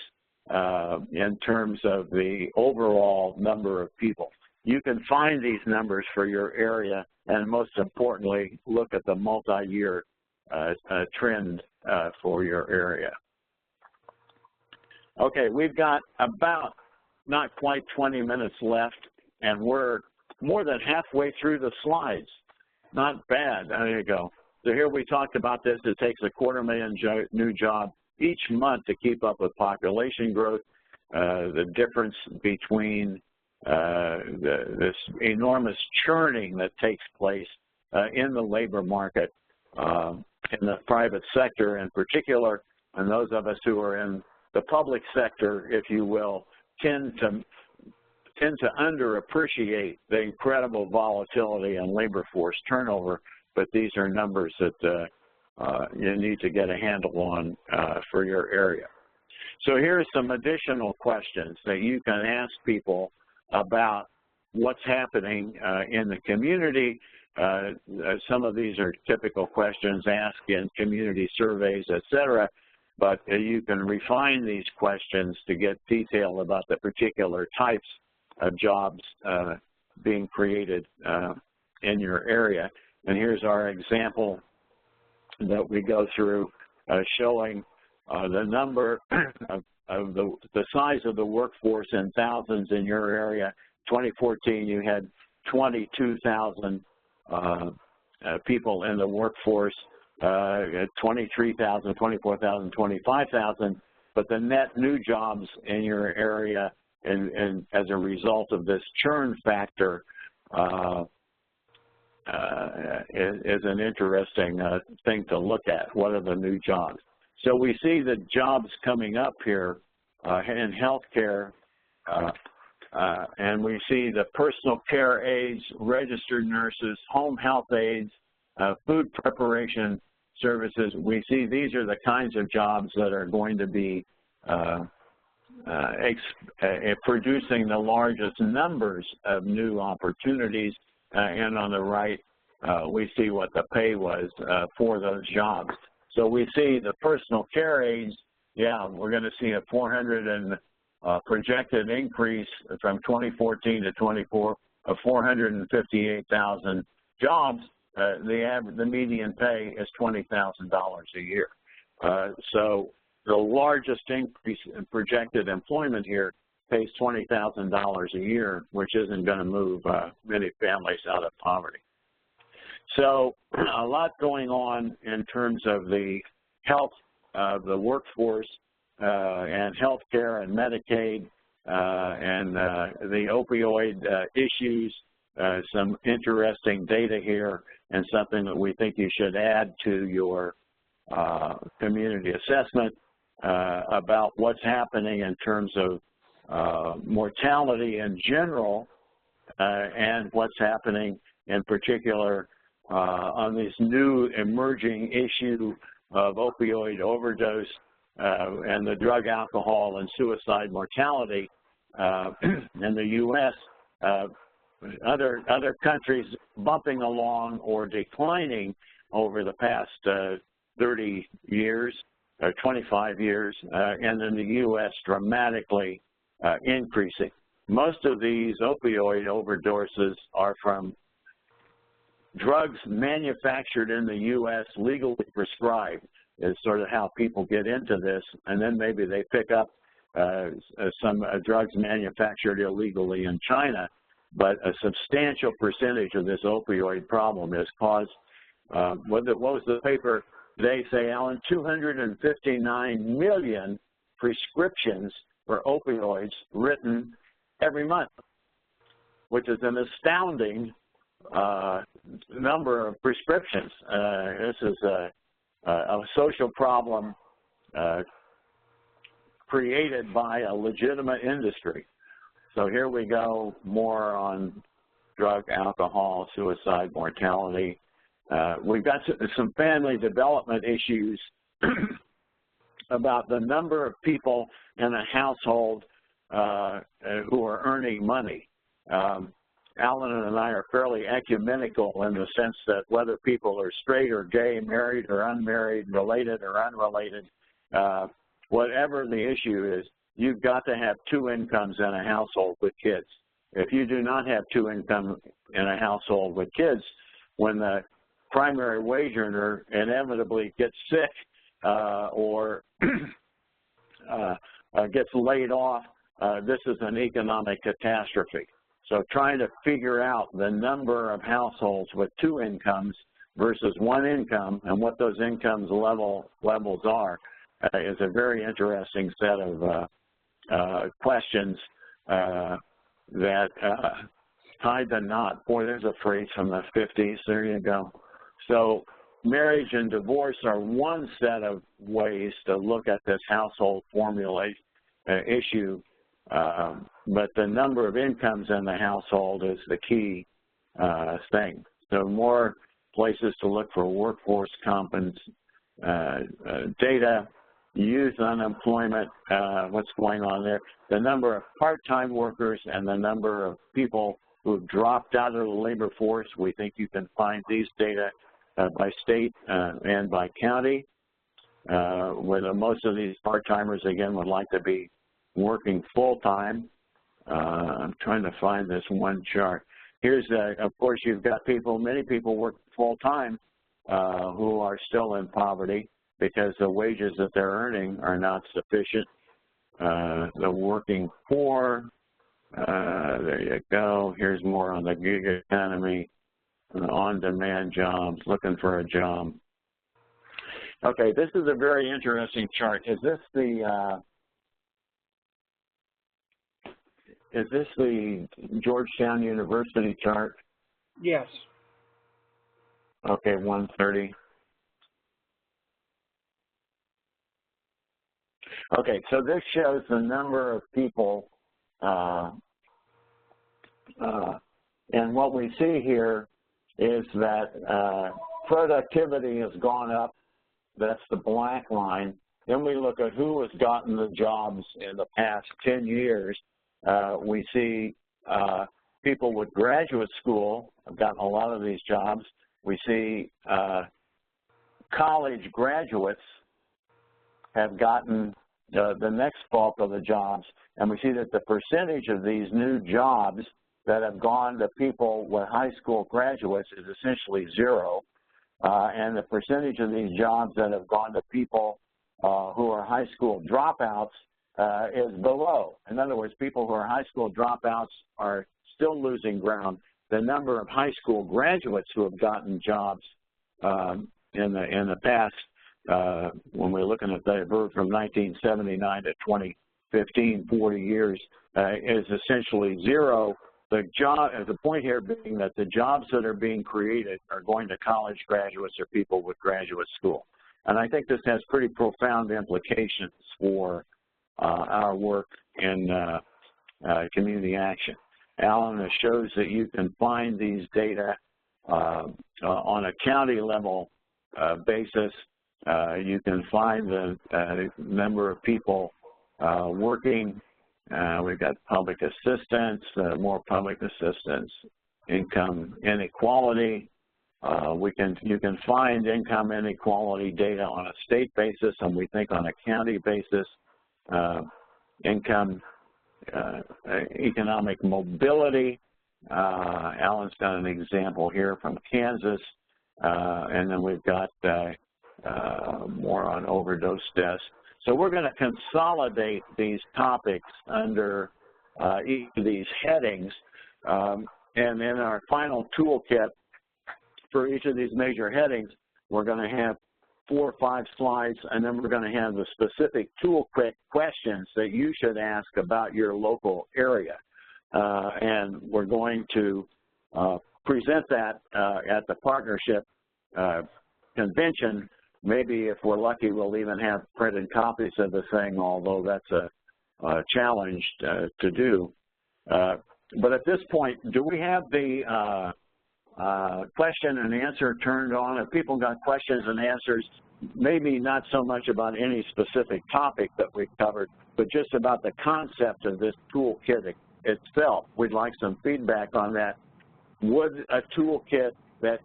in terms of the overall number of people? You can find these numbers for your area, and most importantly, look at the multi-year trend for your area. Okay, we've got about not quite 20 minutes left, and we're more than halfway through the slides. Not bad. There you go. So here we talked about this. It takes 250,000 new jobs each month to keep up with population growth. The difference between this enormous churning that takes place in the labor market in the private sector in particular, and those of us who are in the public sector, if you will, tend to underappreciate the incredible volatility and labor force turnover, but these are numbers that you need to get a handle on for your area. So here's some additional questions that you can ask people about what's happening in the community. Some of these are typical questions asked in community surveys, et cetera, but you can refine these questions to get detail about the particular types of jobs being created in your area. And here's our example that we go through showing the number of the size of the workforce in thousands in your area. 2014, you had 22,000 people in the workforce, 23,000, 24,000, 25,000, but the net new jobs in your area and as a result of this churn factor is an interesting thing to look at. What are the new jobs? So we see the jobs coming up here in healthcare, and we see the personal care aides, registered nurses, home health aides, food preparation services. We see these are the kinds of jobs that are going to be producing the largest numbers of new opportunities, and on the right, we see what the pay was for those jobs. So we see the personal care aides, yeah, we're going to see a 400 projected increase from 2014 to 24 of 458,000 jobs. The median pay is $20,000 a year. So the largest increase in projected employment here pays $20,000 a year, which isn't going to move many families out of poverty. So a lot going on in terms of the health of the workforce and health care and Medicaid and the opioid issues, some interesting data here and something that we think you should add to your community assessment about what's happening in terms of mortality in general and what's happening in particular on this new emerging issue of opioid overdose and the drug, alcohol, and suicide mortality in the U.S. other countries bumping along or declining over the past 30 years or 25 years, and in the U.S. dramatically increasing. Most of these opioid overdoses are from drugs manufactured in the U.S., legally prescribed, is sort of how people get into this, and then maybe they pick up some drugs manufactured illegally in China, but a substantial percentage of this opioid problem is caused, what was the paper they say, Alan, 259 million prescriptions for opioids written every month, which is an astounding number of prescriptions. This is a social problem created by a legitimate industry. So here we go, more on drug, alcohol, suicide, mortality. We've got some family development issues about the number of people in a household who are earning money. Alan and I are fairly ecumenical in the sense that whether people are straight or gay, married or unmarried, related or unrelated, whatever the issue is, you've got to have two incomes in a household with kids. If you do not have two incomes in a household with kids, when the primary wage earner inevitably gets sick or gets laid off, this is an economic catastrophe. So trying to figure out the number of households with two incomes versus one income and what those incomes levels are is a very interesting set of questions that tie the knot. Boy, there's a phrase from the 50s. There you go. So marriage and divorce are one set of ways to look at this household formula issue, but the number of incomes in the household is the key thing. So more places to look for workforce competence data, youth unemployment, what's going on there, the number of part-time workers and the number of people who have dropped out of the labor force. We think you can find these data by state and by county, where most of these part-timers, again, would like to be working full-time. I'm trying to find this one chart. Here's, of course, you've got people, many people work full-time who are still in poverty because the wages that they're earning are not sufficient. The working poor, there you go. Here's more on the gig economy, on-demand jobs, looking for a job. Okay, this is a very interesting chart. Is this the Georgetown University chart?
Yes.
Okay, 130. Okay, so this shows the number of people, and what we see here is that productivity has gone up. That's the black line. Then we look at who has gotten the jobs in the past 10 years. We see people with graduate school have gotten a lot of these jobs. We see college graduates have gotten the next bulk of the jobs, and we see that the percentage of these new jobs that have gone to people with high school graduates is essentially zero, and the percentage of these jobs that have gone to people who are high school dropouts is below. In other words, people who are high school dropouts are still losing ground. The number of high school graduates who have gotten jobs in the past, when we're looking at the from 1979 to 2015, 40 years, is essentially zero. The point here being that the jobs that are being created are going to college graduates or people with graduate school. And I think this has pretty profound implications for our work in community action. Alan shows that you can find these data on a county level basis. You can find the number of people working We've got public assistance, more public assistance, income inequality. You can find income inequality data on a state basis, and we think on a county basis. Income, economic mobility. Alan's got an example here from Kansas, and then we've got more on overdose deaths. So we're going to consolidate these topics under each of these headings, and in our final toolkit for each of these major headings, we're going to have 4 or 5 slides, and then we're going to have the specific toolkit questions that you should ask about your local area. And we're going to present that at the partnership convention. Maybe if we're lucky, we'll even have printed copies of the thing, although that's a challenge to do. But at this point, do we have the question and answer turned on? If people got questions and answers, maybe not so much about any specific topic that we've covered, but just about the concept of this toolkit itself. We'd like some feedback on that. Would a toolkit that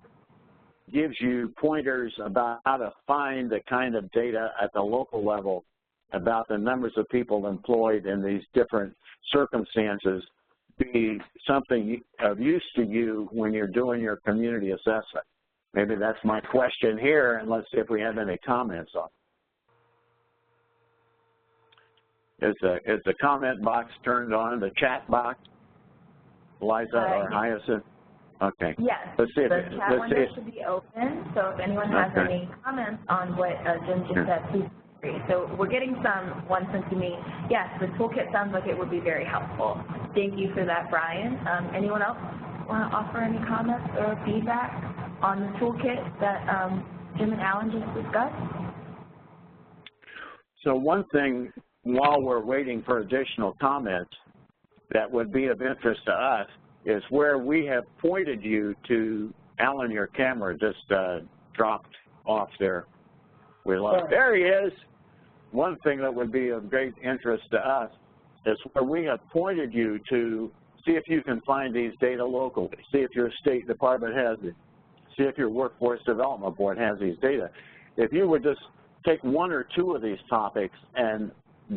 gives you pointers about how to find the kind of data at the local level about the numbers of people employed in these different circumstances be something of use to you when you're doing your community assessment? Maybe that's my question here, and let's see if we have any comments on it. Is the comment box turned on, the chat box? Liza or Hyacinth? Okay.
Yes,
let's see
the chat window should be open, so if anyone has any comments on what Jim just said, please feel free. So we're getting some ones sent to me. Yes, the toolkit sounds like it would be very helpful. Thank you for that, Brian. Anyone else want to offer any comments or feedback on the toolkit that Jim and Alan just discussed?
So one thing, while we're waiting for additional comments, that would be of interest to us is where we have pointed you to. Alan, your camera just dropped off there. We lost. There he is. One thing that would be of great interest to us is where we have pointed you to see if you can find these data locally, see if your state department has it, see if your workforce development board has these data. If you would just take 1 or 2 of these topics and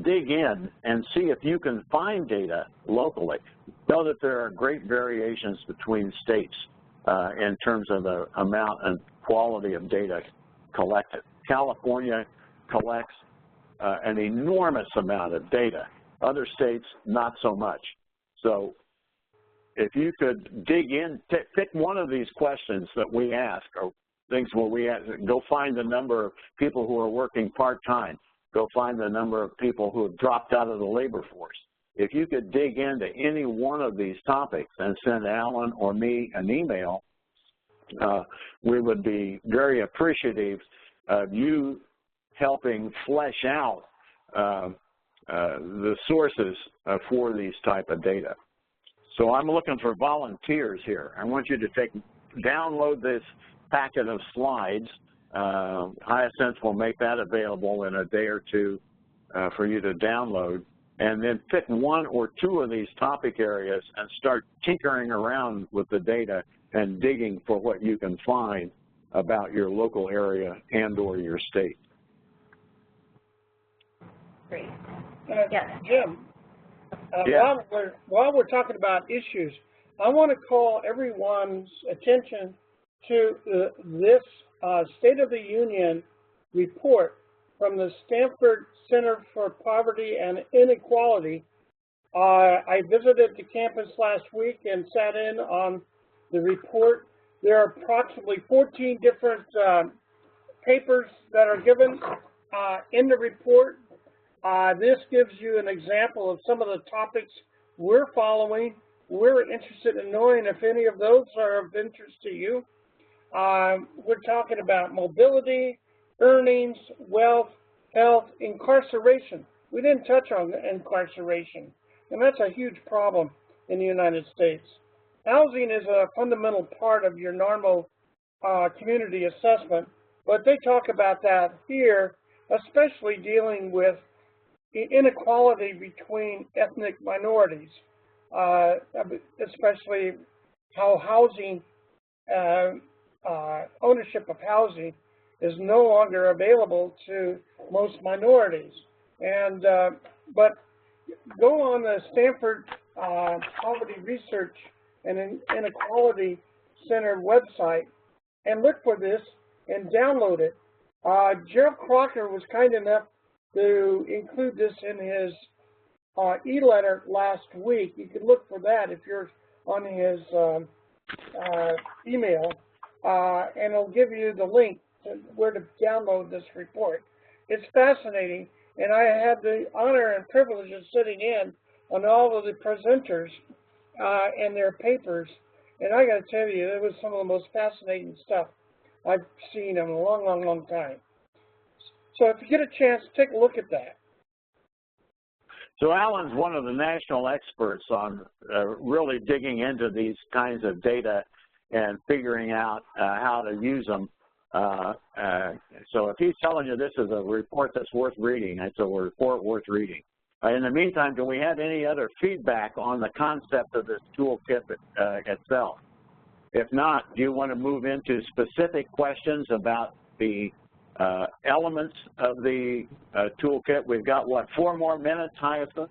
dig in and see if you can find data locally. Know that there are great variations between states in terms of the amount and quality of data collected. California collects an enormous amount of data. Other states, not so much. So if you could dig in, pick one of these questions that we ask, or things where we ask, go find the number of people who are working part-time. Go find the number of people who have dropped out of the labor force. If you could dig into any one of these topics and send Alan or me an email, we would be very appreciative of you helping flesh out the sources for these type of data. So I'm looking for volunteers here. I want you to download this packet of slides. Hyacinth will make that available in a day or 2 for you to download, and then pick 1 or 2 of these topic areas and start tinkering around with the data and digging for what you can find about your local area and or your state.
Great.
Yes. Jim, while we're talking about issues, I want to call everyone's attention to this State of the Union report from the Stanford Center for Poverty and Inequality. I visited the campus last week and sat in on the report. There are approximately 14 different papers that are given in the report. This gives you an example of some of the topics we're following. We're interested in knowing if any of those are of interest to you. We're talking about mobility, earnings, wealth, health, incarceration. We didn't touch on incarceration, and that's a huge problem in the United States. Housing is a fundamental part of your normal community assessment, but they talk about that here, especially dealing with inequality between ethnic minorities, especially how housing, ownership of housing is no longer available to most minorities. And but go on the Stanford Poverty Research and Inequality Center website and look for this and download it. Gerald Crocker was kind enough to include this in his e-letter last week. You can look for that if you're on his email, and it'll give you the link to where to download this report. It's fascinating, and I had the honor and privilege of sitting in on all of the presenters and their papers, and I got to tell you, it was some of the most fascinating stuff I've seen in a long, long, long time. So if you get a chance, take a look at that.
So Alan's one of the national experts on really digging into these kinds of data and figuring out how to use them. So if he's telling you this is a report that's worth reading, it's a report worth reading. In the meantime, do we have any other feedback on the concept of this toolkit itself? If not, do you want to move into specific questions about the elements of the toolkit? We've got, what, 4 more minutes, Hyacinth?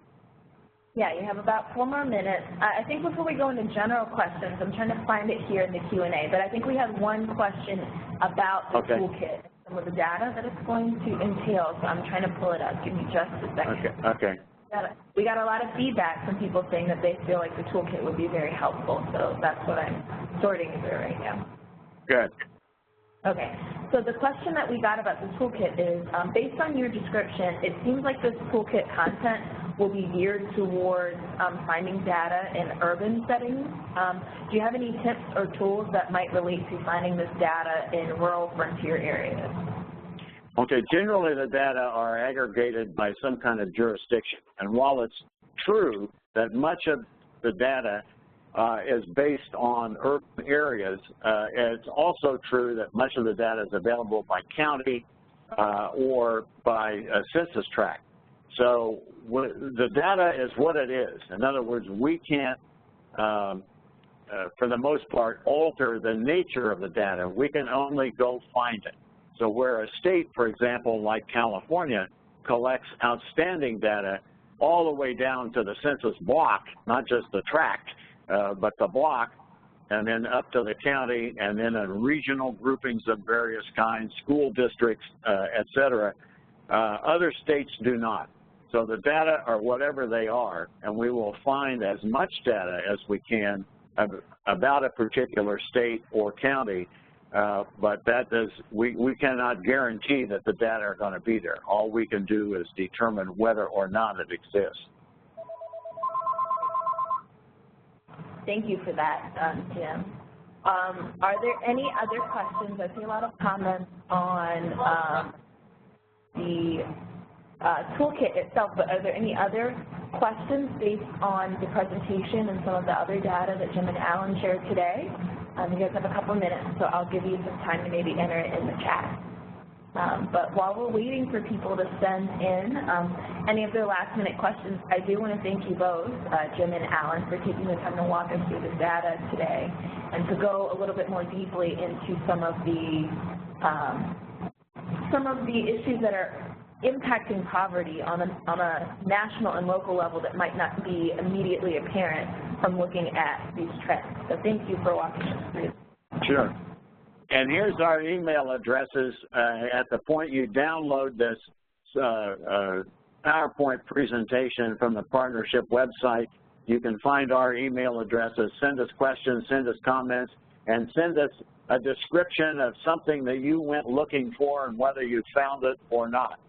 Yeah, you have about 4 more minutes. I think before we go into general questions, I'm trying to find it here in the Q&A, but I think we have one question about the toolkit, some of the data that it's going to entail, so I'm trying to pull it up. Give me just a second.
Okay.
We got a lot of feedback from people saying that they feel like the toolkit would be very helpful, so that's what I'm sorting through right now.
Good.
Okay, so the question that we got about the toolkit is, based on your description, it seems like this toolkit content will be geared towards finding data in urban settings. Do you have any tips or tools that might relate to finding this data in rural frontier areas?
Okay, generally the data are aggregated by some kind of jurisdiction. And while it's true that much of the data is based on urban areas, it's also true that much of the data is available by county or by a census tract. So the data is what it is. In other words, we can't, for the most part, alter the nature of the data. We can only go find it. So where a state, for example, like California, collects outstanding data all the way down to the census block, not just the tract, but the block, and then up to the county, and then in regional groupings of various kinds, school districts, et cetera. Other states do not. So the data are whatever they are, and we will find as much data as we can about a particular state or county, but that does, we cannot guarantee that the data are going to be there. All we can do is determine whether or not it exists.
Thank you for that, Jim. Are there any other questions? I see a lot of comments on the toolkit itself, but are there any other questions based on the presentation and some of the other data that Jim and Alan shared today? You guys have a couple minutes, so I'll give you some time to maybe enter it in the chat. But while we're waiting for people to send in any of their last-minute questions, I do want to thank you both, Jim and Alan, for taking the time to walk us through the data today and to go a little bit more deeply into some of the issues that are impacting poverty on a national and local level that might not be immediately apparent from looking at these trends. So thank you for walking us through.
Sure. And here's our email addresses. At the point you download this PowerPoint presentation from the partnership website, you can find our email addresses. Send us questions, send us comments, and send us a description of something that you went looking for and whether you found it or not.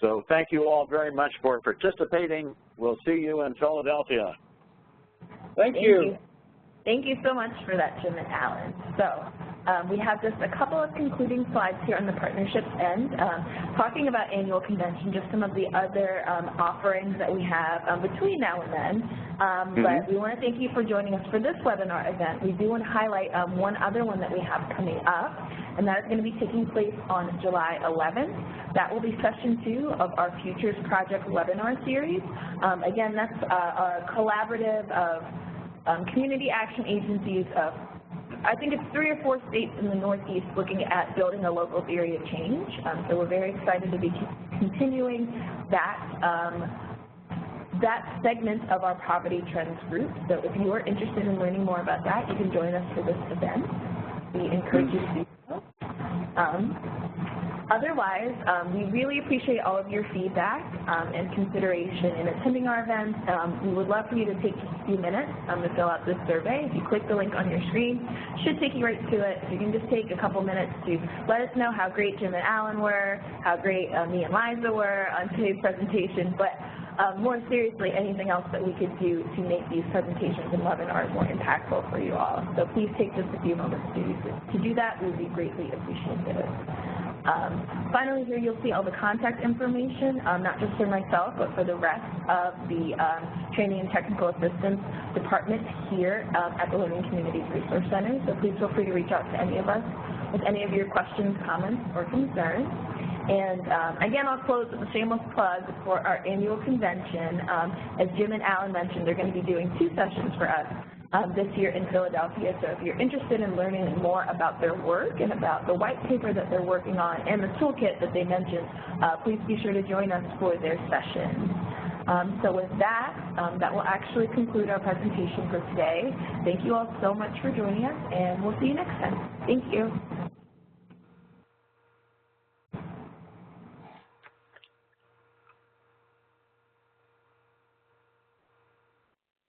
So thank you all very much for participating. We'll see you in Philadelphia.
Thank you.
Thank you so much for that, Jim and Alan. So we have just a couple of concluding slides here on the partnership's end, talking about annual convention, just some of the other offerings that we have between now and then. But we want to thank you for joining us for this webinar event. We do want to highlight one other one that we have coming up. and that is going to be taking place on July 11th. That will be session 2 of our Futures Project webinar series. Again, that's a collaborative of community action agencies of, I think it's 3 or 4 states in the Northeast looking at building a local theory of change. So we're very excited to be continuing that segment of our poverty trends group. So if you are interested in learning more about that, you can join us for this event. We encourage you to do so. Otherwise, we really appreciate all of your feedback and consideration in attending our events. We would love for you to take just a few minutes to fill out this survey. If you click the link on your screen, it should take you right to it. If you can just take a couple minutes to let us know how great Jim and Alan were, how great me and Liza were on today's presentation, but more seriously, anything else that we could do to make these presentations and webinars more impactful for you all. So please take just a few moments to do that. We would be greatly appreciative. Finally, here you'll see all the contact information, not just for myself, but for the rest of the Training and Technical Assistance Department here at the Learning Communities Resource Center. So please feel free to reach out to any of us with any of your questions, comments, or concerns. And again, I'll close with a shameless plug for our annual convention. As Jim and Alan mentioned, they're going to be doing 2 sessions for us this year in Philadelphia. So if you're interested in learning more about their work and about the white paper that they're working on and the toolkit that they mentioned, please be sure to join us for their session. So with that, that will actually conclude our presentation for today. Thank you all so much for joining us, and we'll see you next time. Thank you.